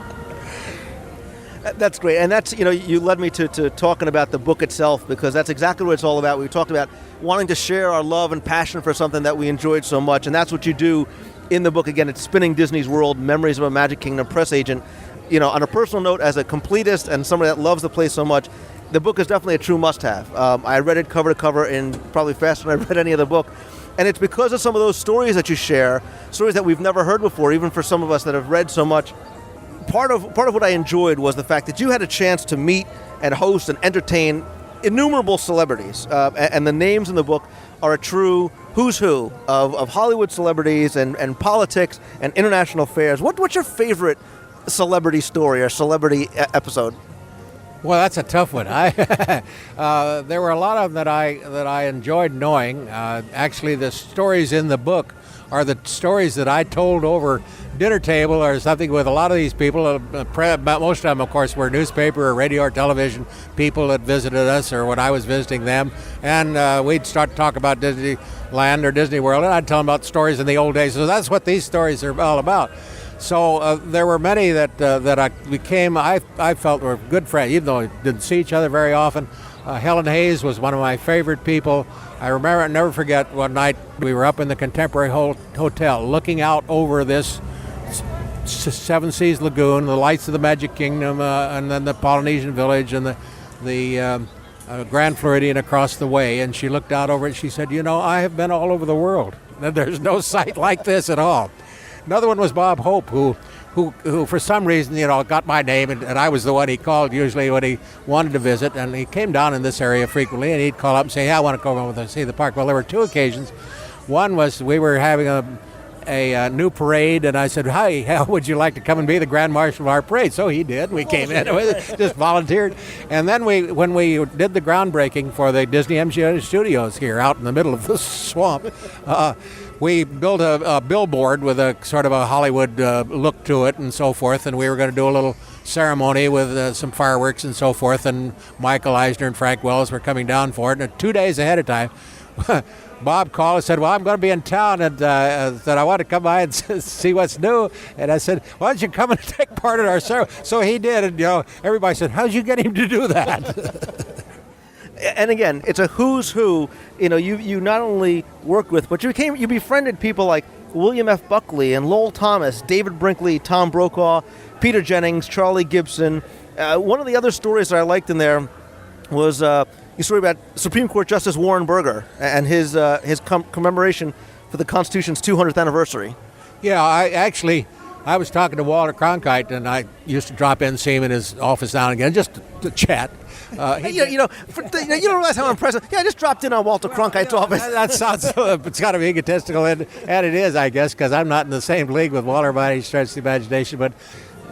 That's great, and that's, you led me to talking about the book itself, because that's exactly what it's all about. We talked about wanting to share our love and passion for something that we enjoyed so much, and that's what you do in the book. Again, it's Spinning Disney's World, Memories of a Magic Kingdom press agent. On a personal note, as a completist and somebody that loves the place so much, the book is definitely a true must-have. I read it cover to cover in probably faster than I read any other book, and it's because of some of those stories that you share, stories that we've never heard before, even for some of us that have read so much. Part of what I enjoyed was the fact that you had a chance to meet and host and entertain innumerable celebrities, and the names in the book are a true who's who of Hollywood celebrities and politics and international affairs. What's your favorite celebrity story or celebrity episode? Well, that's a tough one. There were a lot of them that I enjoyed knowing. Actually, the stories in the book are the stories that I told over dinner table or something with a lot of these people. Most of them, of course, were newspaper or radio or television people that visited us, or when I was visiting them. And we'd start to talk about Disneyland or Disney World, and I'd tell them about stories in the old days. So that's what these stories are all about. So there were many that I became, I felt were good friends, even though we didn't see each other very often. Helen Hayes was one of my favorite people. I remember, I'll never forget, one night we were up in the Contemporary Hotel looking out over this Seven Seas Lagoon, the lights of the Magic Kingdom, and then the Polynesian Village and the Grand Floridian across the way. And she looked out over it and she said, I have been all over the world. There's no sight like this at all. Another one was Bob Hope, who for some reason, got my name, and I was the one he called usually when he wanted to visit. And he came down in this area frequently, and he'd call up and say, I want to go over and see the park. Well, there were two occasions. One was we were having a new parade, and I said, hi, how would you like to come and be the Grand Marshal of our parade? So he did. We came in, just volunteered. And then when we did the groundbreaking for the Disney MGM Studios here out in the middle of the swamp, we built a billboard with a sort of a Hollywood look to it and so forth, and we were going to do a little ceremony with some fireworks and so forth, and Michael Eisner and Frank Wells were coming down for it. And 2 days ahead of time, Bob called and said, well, I'm going to be in town, and said I want to come by and see what's new. And I said, why don't you come and take part in our ceremony? So he did, and everybody said, how'd you get him to do that? And again, it's a who's who. You not only worked with, but you befriended people like William F. Buckley and Lowell Thomas, David Brinkley, Tom Brokaw, Peter Jennings, Charlie Gibson. One of the other stories that I liked in there was a story about Supreme Court Justice Warren Burger and his commemoration for the Constitution's 200th anniversary. Yeah, I was talking to Walter Cronkite, and I used to drop in, see him in his office now and again, just to chat. You don't realize how impressive. Yeah, I just dropped in on Walter Cronkite's office. That sounds, it's got to be egotistical, and it is, I guess, because I'm not in the same league with Walter by any stretch of the imagination, but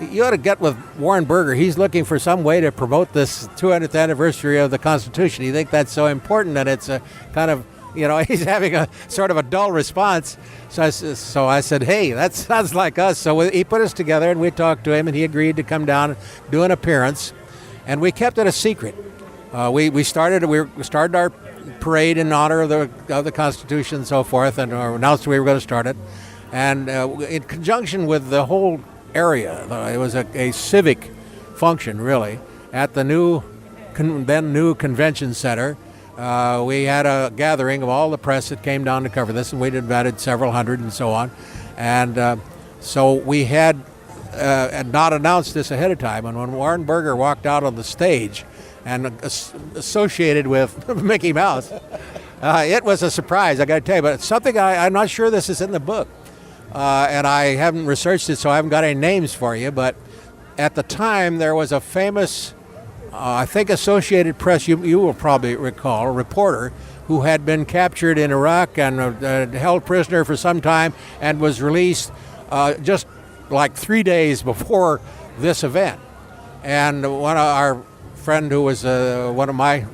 you ought to get with Warren Burger. He's looking for some way to promote this 200th anniversary of the Constitution. You think that's so important, and it's a kind of, he's having a sort of a dull response. So I said, hey, that sounds like us. So he put us together, and we talked to him, and he agreed to come down and do an appearance. And we kept it a secret. We started our parade in honor of the Constitution and so forth, and announced we were going to start it. And in conjunction with the whole area, it was a civic function, really, at the then new convention center. We had a gathering of all the press that came down to cover this, and we'd invited several hundred and so on. And so we had not announced this ahead of time. And when Warren Burger walked out on the stage and associated with Mickey Mouse, it was a surprise, I got to tell you. But it's something I'm not sure this is in the book. And I haven't researched it, so I haven't got any names for you. But at the time, there was a famous, I think Associated Press, you will probably recall, a reporter who had been captured in Iraq and held prisoner for some time and was released just like 3 days before this event. And one of our friend who was one of my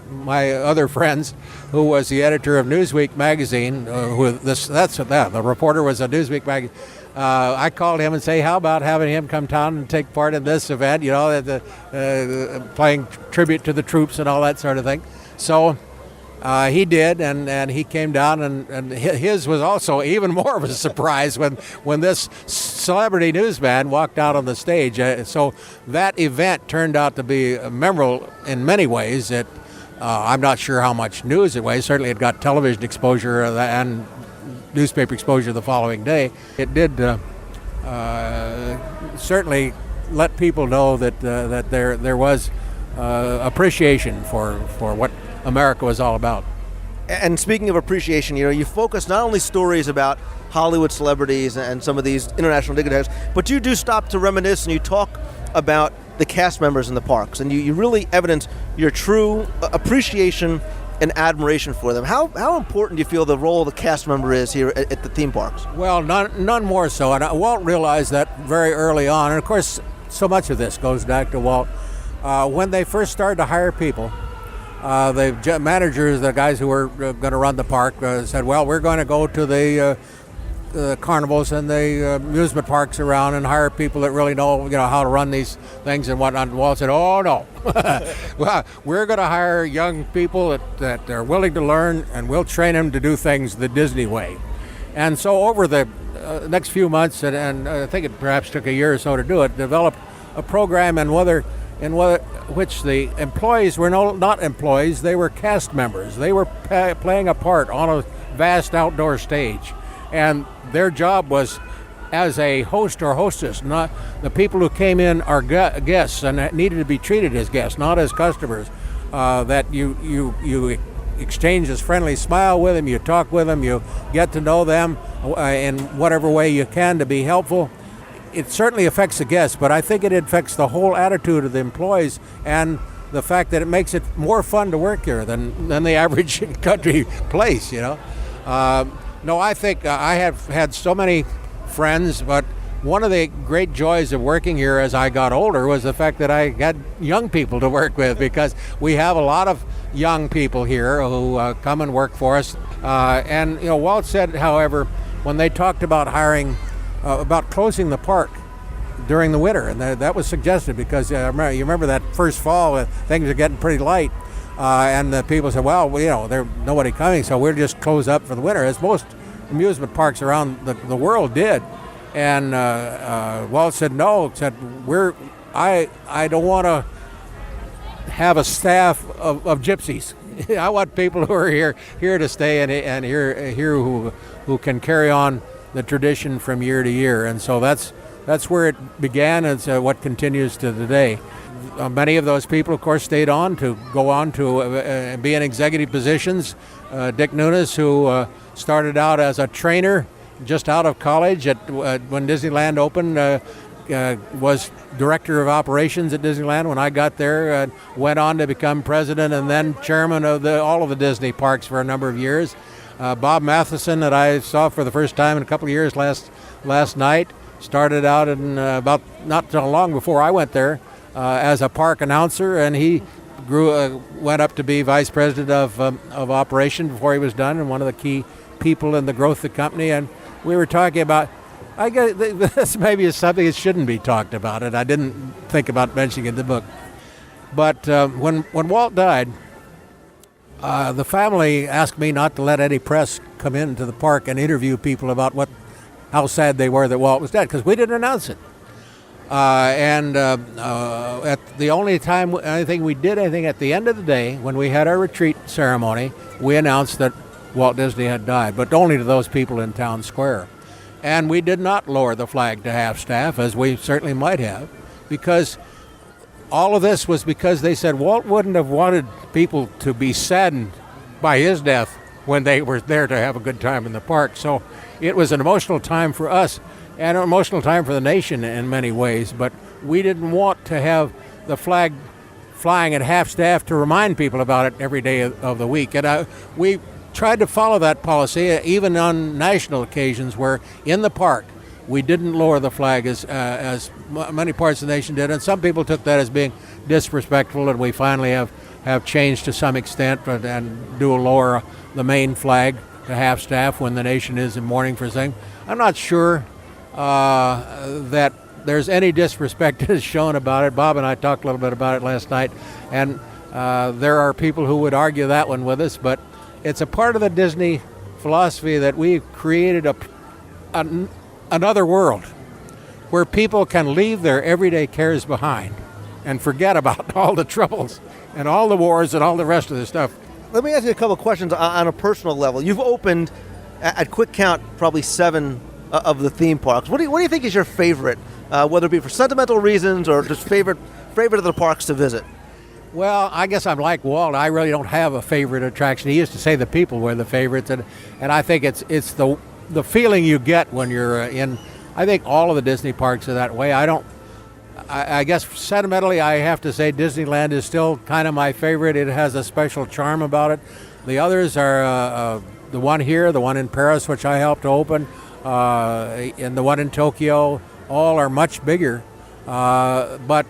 other friends, who was the editor of Newsweek magazine, the reporter was a Newsweek magazine. I called him and say, how about having him come down and take part in this event, playing tribute to the troops and all that sort of thing. So he did, and he came down, and his was also even more of a surprise when this celebrity newsman walked out on the stage. So that event turned out to be memorable in many ways. I'm not sure how much news it was. Certainly it got television exposure and newspaper exposure the following day. It did certainly let people know that there was appreciation for what America was all about. And speaking of appreciation, you focus not only stories about Hollywood celebrities and some of these international dignitaries, but you do stop to reminisce and you talk about the cast members in the parks, and you really evidence your true appreciation and admiration for them. How important do you feel the role of the cast member is here at the theme parks? Well, none more so, and Walt realized that very early on, and of course so much of this goes back to Walt. When they first started to hire people, the managers, the guys who were going to run the park, said, well, we're going to go to the carnivals and the amusement parks around and hire people that really know how to run these things and whatnot. And Walt said, oh, no. Well, we're going to hire young people that are willing to learn, and we'll train them to do things the Disney way. And so over the next few months, and I think it perhaps took a year or so to do it, developed a program in which the employees were not employees, they were cast members. They were playing a part on a vast outdoor stage. And their job was as a host or hostess. Not the people who came in are guests and needed to be treated as guests, not as customers. That you exchange this friendly smile with them, you talk with them, you get to know them in whatever way you can to be helpful. It certainly affects the guests, but I think it affects the whole attitude of the employees and the fact that it makes it more fun to work here than the average country place, No, I think I have had so many friends, but one of the great joys of working here as I got older was the fact that I got young people to work with, because we have a lot of young people here who come and work for us. And Walt said, however, when they talked about hiring, about closing the park during the winter, and that was suggested because you remember that first fall, things are getting pretty light. And the people said, well, there's nobody coming, so we'll just close up for the winter, as most amusement parks around the world did. And Walt said, no, I don't want to have a staff of gypsies. I want people who are here to stay and here who can carry on the tradition from year to year. And so that's where it began. It's what continues to today. Many of those people, of course, stayed on to go on to be in executive positions. Dick Nunes, who started out as a trainer just out of college when Disneyland opened, was director of operations at Disneyland when I got there, went on to become president and then chairman of all of the Disney parks for a number of years. Bob Matheson, that I saw for the first time in a couple of years last night, started out in about not so long before I went there as a park announcer, and he went up to be vice president of operation before he was done, and one of the key people in the growth of the company. And we were talking about, I guess this maybe is something that shouldn't be talked about, and I didn't think about mentioning it in the book. But when Walt died, the family asked me not to let any press come into the park and interview people about how sad they were that Walt was dead, because we didn't announce it. At the only time anything we did anything at the end of the day, when we had our retreat ceremony, we announced that Walt Disney had died, but only to those people in Town Square. And we did not lower the flag to half-staff, as we certainly might have, because all of this was because they said Walt wouldn't have wanted people to be saddened by his death when they were there to have a good time in the park. So it was an emotional time for us and an emotional time for the nation in many ways, but we didn't want to have the flag flying at half-staff to remind people about it every day of the week. And we tried to follow that policy even on national occasions, where in the park we didn't lower the flag as many parts of the nation did, and some people took that as being disrespectful, and we finally have changed to some extent and do lower the main flag to half-staff when the nation is in mourning for something. I'm not sure that there's any disrespect that is shown about it. Bob and I talked a little bit about it last night, and there are people who would argue that one with us, but it's a part of the Disney philosophy that we've created another world where people can leave their everyday cares behind and forget about all the troubles and all the wars and all the rest of the stuff. Let me ask you a couple of questions on a personal level. You've opened, at quick count, probably 7 of the theme parks. What do you think is your favorite, whether it be for sentimental reasons or just favorite of the parks to visit? Well, I guess I'm like Walt. I really don't have a favorite attraction. He used to say the people were the favorites, and I think it's the feeling you get when you're in. I think all of the Disney parks are that way. I guess sentimentally, I have to say Disneyland is still kind of my favorite. It has a special charm about it. The others are the one here, the one in Paris, which I helped open, and the one in Tokyo. All are much bigger, but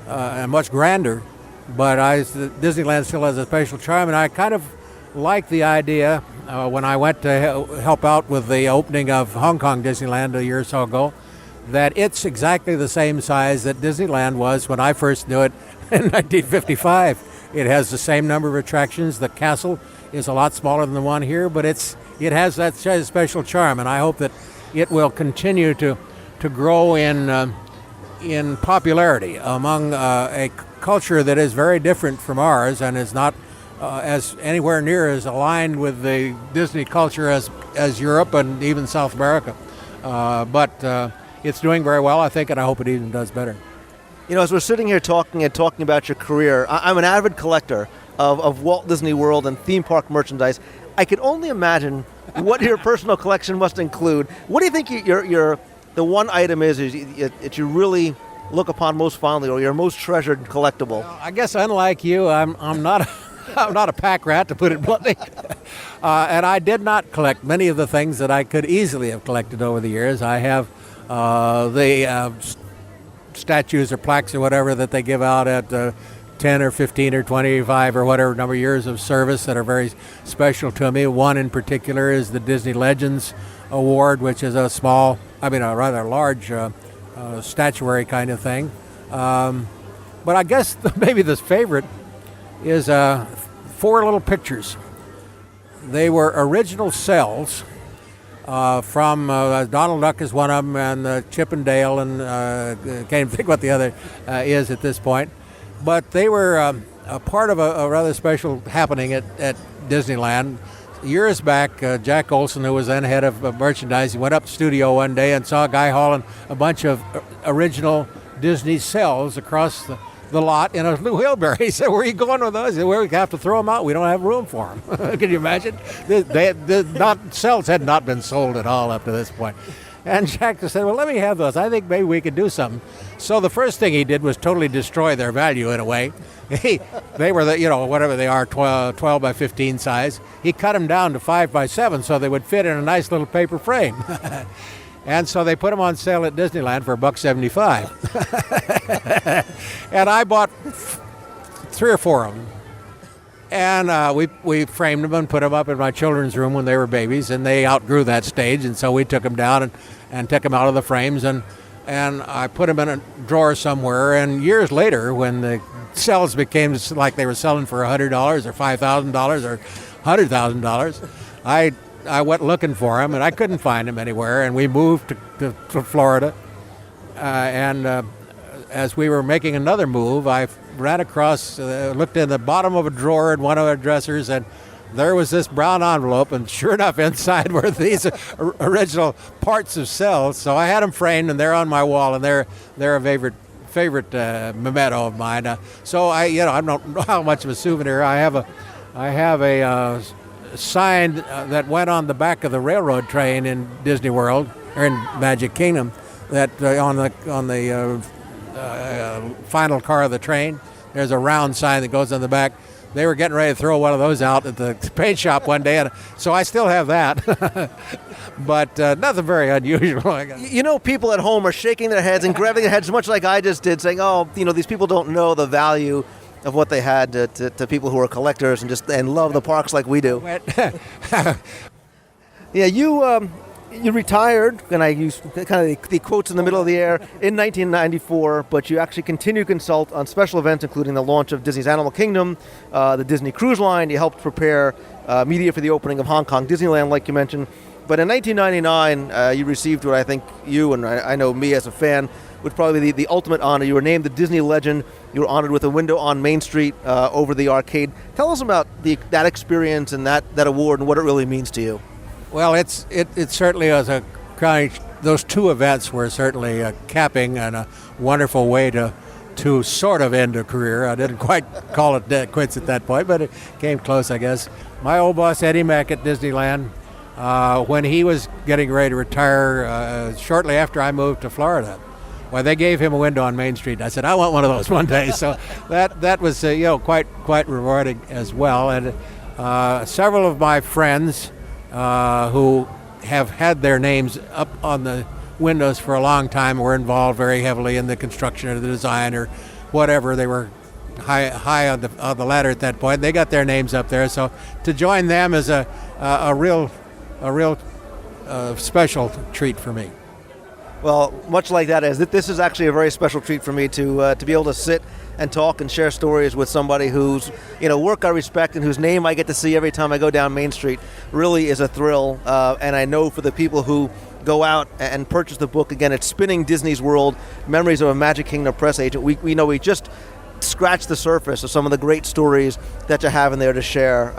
and much grander. But Disneyland still has a special charm, and I kind of like the idea when I went to help out with the opening of Hong Kong Disneyland a year or so ago, that it's exactly the same size that Disneyland was when I first knew it in 1955. It has the same number of attractions. The castle is a lot smaller than the one here, but it has that special charm, and I hope that it will continue to grow in popularity among a culture that is very different from ours and is not as anywhere near as aligned with the Disney culture as Europe and even South America. But it's doing very well, I think, and I hope it even does better. You know, as we're sitting here talking about your career, I'm an avid collector of Walt Disney World and theme park merchandise. I can only imagine what your personal collection must include. What do you think the one item is that you really look upon most fondly, or your most treasured collectible? Well, I guess unlike you, I'm not I'm not a pack rat, to put it bluntly. And I did not collect many of the things that I could easily have collected over the years. I have the statues or plaques or whatever that they give out at 10 or 15 or 25 or whatever number of years of service that are very special to me. One in particular is the Disney Legends Award, which is a rather large statuary kind of thing. But I guess maybe the favorite is 4 little pictures. They were original cells from Donald Duck is one of them, and Chip and Dale, and can't even think what the other is at this point. But they were a part of a rather special happening at Disneyland. years back, Jack Olson, who was then head of merchandising, went up to the studio one day and saw a guy hauling a bunch of original Disney cells across the lot in a wheelbarrow. He said, "Where are you going with those?" He said, "Well, we have to throw them out. We don't have room for them." Can you imagine? Cells had not been sold at all up to this point. And Jack just said, "Well, let me have those. I think maybe we could do something." So the first thing he did was totally destroy their value in a way. They were whatever they are, 12 by 15 size. He cut them down to 5 by 7 so they would fit in a nice little paper frame. And so they put them on sale at Disneyland for $1.75. And I bought 3 or 4 of them. And we framed them and put them up in my children's room when they were babies, and they outgrew that stage, and so we took them down and took them out of the frames, and I put them in a drawer somewhere. And years later, when the cells became like they were selling for $100 or $5,000 or $100,000, I went looking for them, and I couldn't find them anywhere, and we moved to Florida. As we were making another move, I ran across, looked in the bottom of a drawer in one of our dressers, and there was this brown envelope, and sure enough, inside were these original parts of cells. So I had them framed, and they're on my wall, and they're a favorite memento of mine. So I don't know how much of a souvenir. I have a sign that went on the back of the railroad train in Disney World or in Magic Kingdom, that on the final car of the train, there's a round sign that goes on the back. They were getting ready to throw one of those out at the paint shop one day, and so I still have that. But nothing very unusual, I guess. People at home are shaking their heads and grabbing their heads much like I just did, saying, "Oh, these people don't know the value of what they had to people who are collectors and love the parks like we do." Yeah, you retired, and I used kind of the quotes in the middle of the air, in 1994, but you actually continue to consult on special events, including the launch of Disney's Animal Kingdom, the Disney Cruise Line. You helped prepare media for the opening of Hong Kong Disneyland, like you mentioned. But in 1999, you received what I think you, and I know me as a fan, would probably be the ultimate honor. You were named the Disney Legend. You were honored with a window on Main Street over the arcade. Tell us about that experience and that award and what it really means to you. Well, it certainly was a kind of, those 2 events were certainly a capping and a wonderful way to sort of end a career. I didn't quite call it quits at that point, but it came close, I guess. My old boss, Eddie Mack at Disneyland, when he was getting ready to retire, shortly after I moved to Florida, well, they gave him a window on Main Street. I said, "I want one of those one day." So that was quite rewarding as well. And several of my friends who have had their names up on the windows for a long time were involved very heavily in the construction or the design or whatever. They were high on the ladder at that point. They got their names up there. So to join them is a real special treat for me. Well, much like that, this is actually a very special treat for me to be able to sit and talk and share stories with somebody whose work I respect and whose name I get to see every time I go down Main Street. Really is a thrill, and I know for the people who go out and purchase the book, again, it's Spinning Disney's World, Memories of a Magic Kingdom Press Agent. We just scratch the surface of some of the great stories that you have in there to share.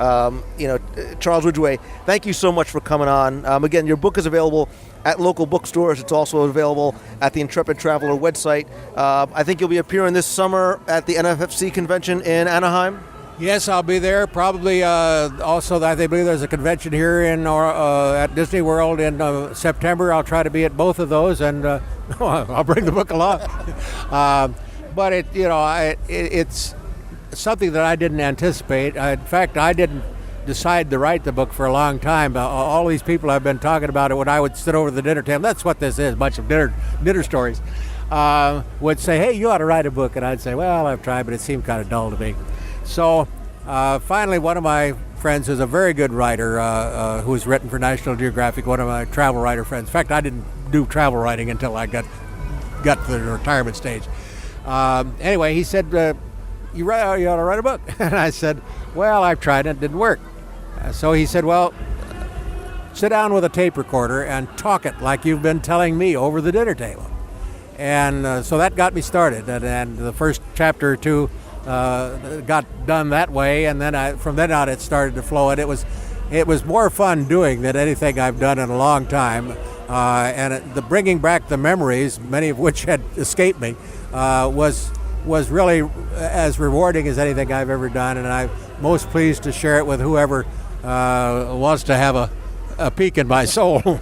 Charles Ridgway, thank you so much for coming on. Again, your book is available at local bookstores. It's also available at the Intrepid Traveler website. I think you'll be appearing this summer at the NFFC convention in Anaheim. Yes, I'll be there. Probably also, I believe there's a convention here at Disney World in September. I'll try to be at both of those, and I'll bring the book along. But it's something that I didn't anticipate. In fact, I didn't decide to write the book for a long time. All these people I've been talking about it when I would sit over the dinner table. That's what this is, a bunch of dinner stories. Would say, "Hey, you ought to write a book," and I'd say, "Well, I've tried, but it seemed kind of dull to me." So finally, one of my friends who's a very good writer, who's written for National Geographic, one of my travel writer friends. In fact, I didn't do travel writing until I got to the retirement stage. Anyway, he said, you ought to write a book. And I said, "Well, I've tried it didn't work." So he said, "Well, sit down with a tape recorder and talk it like you've been telling me over the dinner table." And so that got me started. And the first chapter or 2 got done that way. And then from then on, it started to flow. And it was it was more fun doing than anything I've done in a long time. The bringing back the memories, many of which had escaped me, was really as rewarding as anything I've ever done, and I'm most pleased to share it with whoever wants to have a peek in my soul.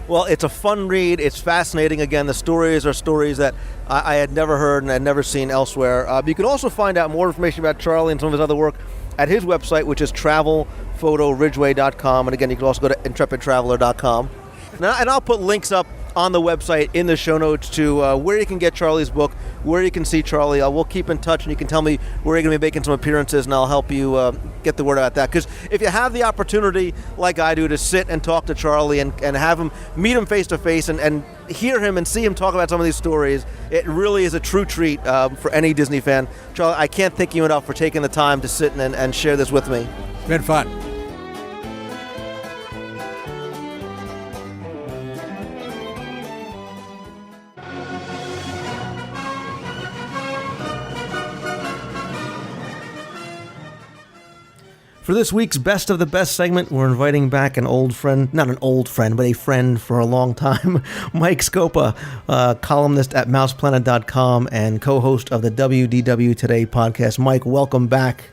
Well, it's a fun read. It's fascinating. Again, the stories are stories that I had never heard and had never seen elsewhere. You can also find out more information about Charlie and some of his other work at his website, which is travelphotoridgeway.com. And again, you can also go to intrepidtraveler.com. And I'll put links up on the website in the show notes to where you can get Charlie's book, where you can see Charlie. We'll keep in touch, and you can tell me where you're going to be making some appearances, and I'll help you get the word about that. Because if you have the opportunity, like I do, to sit and talk to Charlie and have him, meet him face to face and hear him and see him talk about some of these stories, it really is a true treat for any Disney fan. Charlie, I can't thank you enough for taking the time to sit and share this with me. It's been fun. For this week's Best of the Best segment, we're inviting back an old friend, not an old friend, but a friend for a long time, Mike Scopa, columnist at mouseplanet.com and co-host of the WDW Today podcast. Mike, welcome back.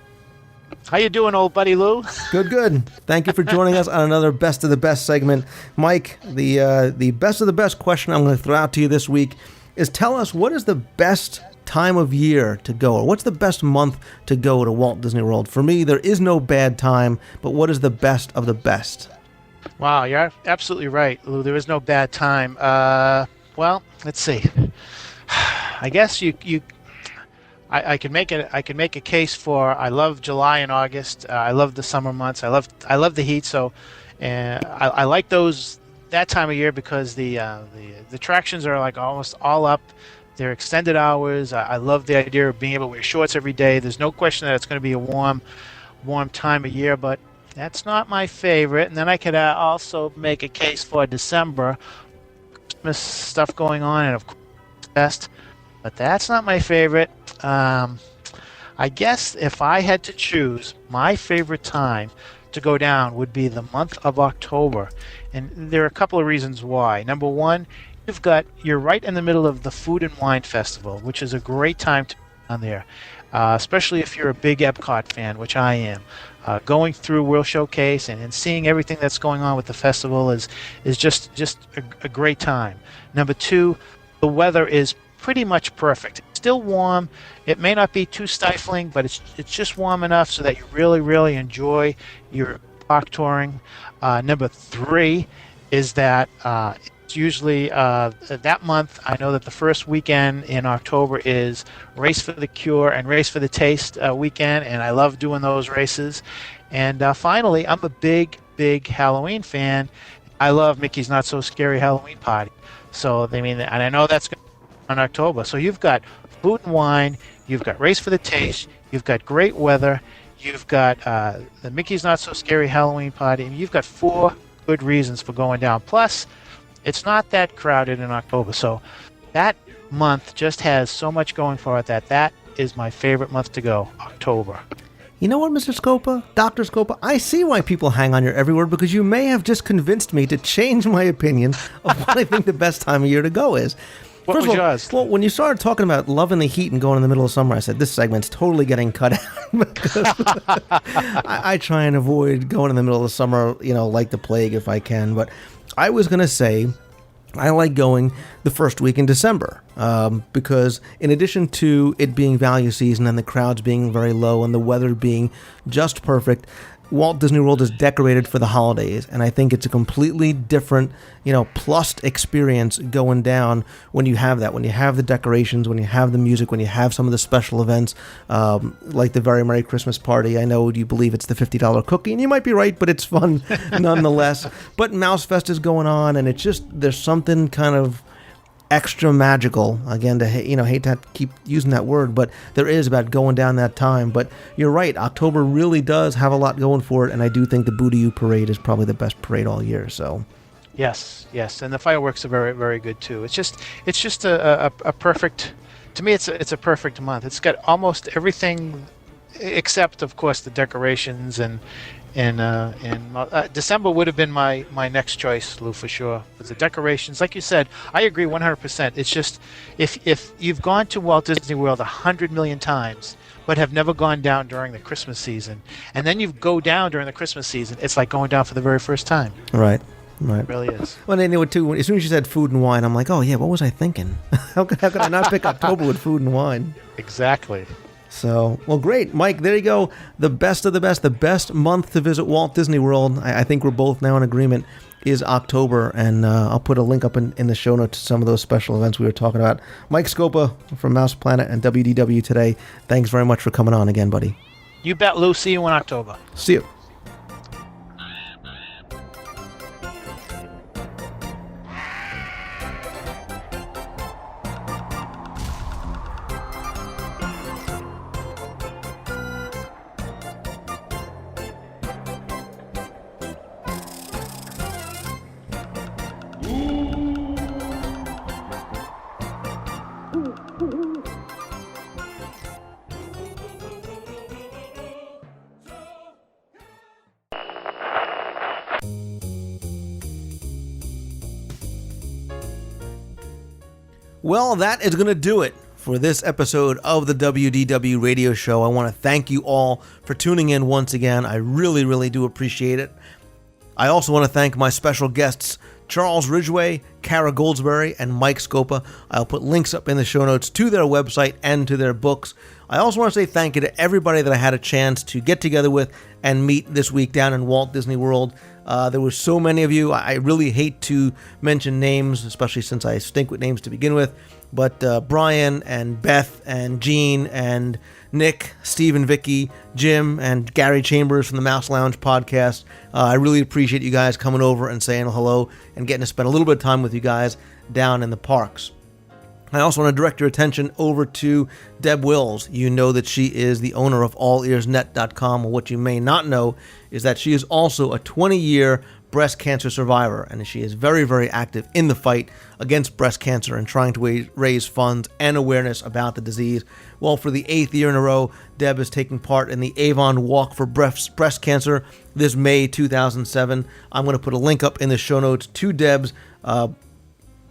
How you doing, old buddy Lou? Good. Thank you for joining us on another Best of the Best segment. Mike, the Best of the Best question I'm going to throw out to you this week is, tell us, what is the best time of year to go, or what's the best month to go to Walt Disney World? For me, there is no bad time, but what is the best of the best? Wow, you're absolutely right, Lou. There is no bad time. Well, let's see. I guess I can make it. I can make a case for. I love July and August. I love the summer months. I love the heat. So, I like that time of year because the attractions are like almost all up. They're extended hours. I love the idea of being able to wear shorts every day. There's no question that it's going to be a warm time of year, but that's not my favorite. And then I could also make a case for December, Christmas stuff going on, and of course, best. But that's not my favorite. I guess if I had to choose, my favorite time to go down would be the month of October, and there are a couple of reasons why. Number one, you're right in the middle of the Food and Wine Festival, which is a great time to be down there, especially if you're a big Epcot fan, which I am. Going through World Showcase and seeing everything that's going on with the festival is just a great time. Number two, the weather is pretty much perfect. It's still warm. It may not be too stifling, but it's just warm enough so that you really, really enjoy your park touring. Number three is that it's usually that month. I know that the first weekend in October is Race for the Cure and Race for the Taste weekend, and I love doing those races. And finally, I'm a big Halloween fan. I love Mickey's Not So Scary Halloween Party. So, and I know that's going to be in October. So you've got food and wine, you've got Race for the Taste, you've got great weather, you've got the Mickey's Not So Scary Halloween Party, and you've got 4 good reasons for going down. Plus, it's not that crowded in October, so that month just has so much going for it that is my favorite month to go, October. You know what, Mr. Scopa? Dr. Scopa, I see why people hang on your every word, because you may have just convinced me to change my opinion of what I think the best time of year to go is. What was yours? Well, when you started talking about loving the heat and going in the middle of summer, I said, this segment's totally getting cut out. Because I try and avoid going in the middle of summer, like the plague if I can. But I was going to say I like going the first week in December because in addition to it being value season and the crowds being very low and the weather being just perfect, Walt Disney World is decorated for the holidays, and I think it's a completely different, plus experience going down when you have that, when you have the decorations, when you have the music, when you have some of the special events, like the Very Merry Christmas Party. I know you believe it's the $50 cookie, and you might be right, but it's fun nonetheless. But Mouse Fest is going on, and it's just, there's something kind of extra magical, again, to hate to keep using that word, but there is about going down that time. But you're right, October really does have a lot going for it, and I do think the Boo-to-You parade is probably the best parade all year. So yes, and the fireworks are very, very good too. It's just a perfect, to me it's a perfect month. It's got almost everything except, of course, the decorations and December would have been my next choice, Lou, for sure. With the decorations, like you said, I agree 100%. It's just if you've gone to Walt Disney World 100 million times, but have never gone down during the Christmas season, and then you go down during the Christmas season, it's like going down for the very first time. Right. It really is. Well, they knew it too. As soon as you said food and wine, I'm like, oh yeah, what was I thinking? How could I not pick October with food and wine? Exactly. So, well, great, Mike. There you go. The best of the best month to visit Walt Disney World. I think we're both now in agreement is October, and I'll put a link up in the show notes to some of those special events we were talking about. Mike Scopa from Mouse Planet and WDW today. Thanks very much for coming on again, buddy. You bet, Lou. See you in October. See you. Well, that is going to do it for this episode of the WDW Radio Show. I want to thank you all for tuning in once again. I really, really do appreciate it. I also want to thank my special guests, Charles Ridgway, Kara Goldsberry, and Mike Scopa. I'll put links up in the show notes to their website and to their books. I also want to say thank you to everybody that I had a chance to get together with and meet this week down in Walt Disney World. There were so many of you. I really hate to mention names, especially since I stink with names to begin with. But Brian and Beth and Gene and Nick, Steve and Vicky, Jim and Gary Chambers from the Mouse Lounge podcast. I really appreciate you guys coming over and saying hello and getting to spend a little bit of time with you guys down in the parks. I also want to direct your attention over to Deb Wills. You know that she is the owner of allearsnet.com. What you may not know is that she is also a 20-year breast cancer survivor, and she is very, very active in the fight against breast cancer and trying to raise funds and awareness about the disease. Well, for the 8th year in a row, Deb is taking part in the Avon Walk for Breast Cancer this May 2007. I'm going to put a link up in the show notes to Deb's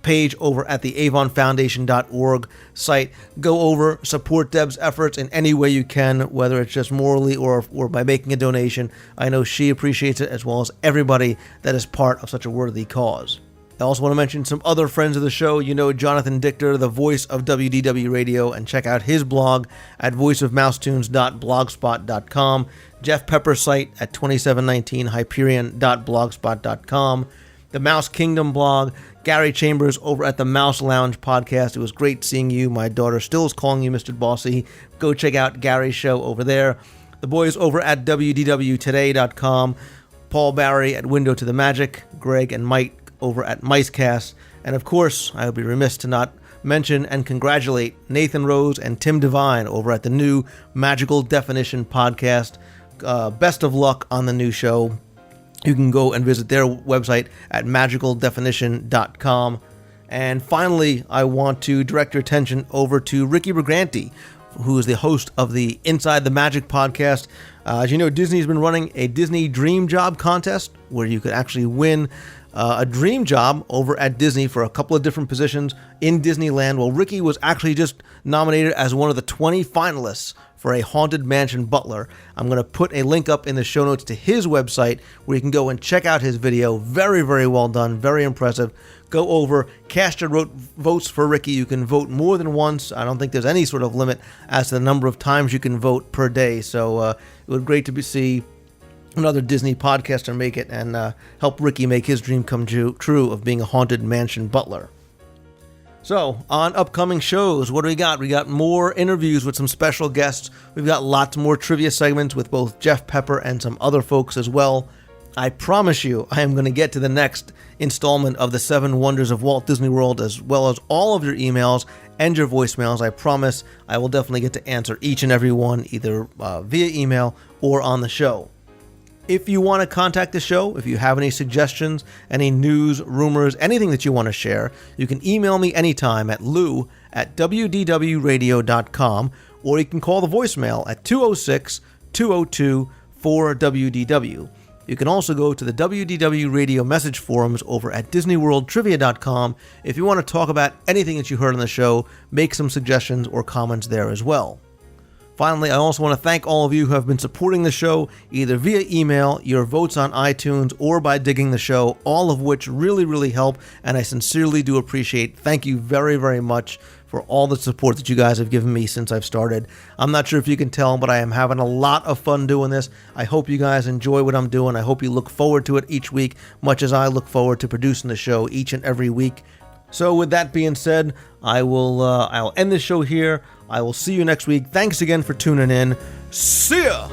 page over at the avonfoundation.org site. Go over, support Deb's efforts in any way you can, whether it's just morally or by making a donation. I know she appreciates it, as well as everybody that is part of such a worthy cause. I also want to mention some other friends of the show. You know Jonathan Dichter, the voice of WDW Radio, and check out his blog at voiceofmousetunes.blogspot.com, Jeff Pepper's site at 2719hyperion.blogspot.com, the Mouse Kingdom blog, Gary Chambers over at the Mouse Lounge podcast. It was great seeing you. My daughter still is calling you Mr. Bossy. Go check out Gary's show over there. The boys over at WDWtoday.com, Paul Barry at Window to the Magic, Greg and Mike over at Micecast, and of course, I would be remiss to not mention and congratulate Nathan Rose and Tim Devine over at the new Magical Definition podcast. Best of luck on the new show. You can go and visit their website at magicaldefinition.com. And finally, I want to direct your attention over to Ricky Brigante, who is the host of the Inside the Magic podcast. As you know, Disney's been running a Disney Dream Job contest where you could actually win a dream job over at Disney for a couple of different positions in Disneyland. Well, Ricky was actually just nominated as one of the 20 finalists for a Haunted Mansion butler. I'm going to put a link up in the show notes to his website where you can go and check out his video. Very, very well done. Very impressive. Go over, cast your votes for Ricky. You can vote more than once. I don't think there's any sort of limit as to the number of times you can vote per day. So it was great to see another Disney podcaster make it and help Ricky make his dream come true of being a Haunted Mansion butler. So, on upcoming shows, what do we got? We got more interviews with some special guests. We've got lots more trivia segments with both Jeff Pepper and some other folks as well. I promise you, I am going to get to the next installment of the 7 Wonders of Walt Disney World, as well as all of your emails and your voicemails. I promise I will definitely get to answer each and every one, either via email or on the show. If you want to contact the show, if you have any suggestions, any news, rumors, anything that you want to share, you can email me anytime at lou@wdwradio.com, or you can call the voicemail at 206-202-5787. for WDW. You can also go to the WDW Radio message forums over at DisneyWorldTrivia.com if you want to talk about anything that you heard on the show, make some suggestions or comments there as well. Finally, I also want to thank all of you who have been supporting the show, either via email, your votes on iTunes, or by digging the show, all of which really, really help, and I sincerely do appreciate. Thank you very, very much for all the support that you guys have given me since I've started. I'm not sure if you can tell, but I am having a lot of fun doing this. I hope you guys enjoy what I'm doing. I hope you look forward to it each week, much as I look forward to producing the show each and every week. So with that being said, I'll end this show here. I will see you next week. Thanks again for tuning in. See ya!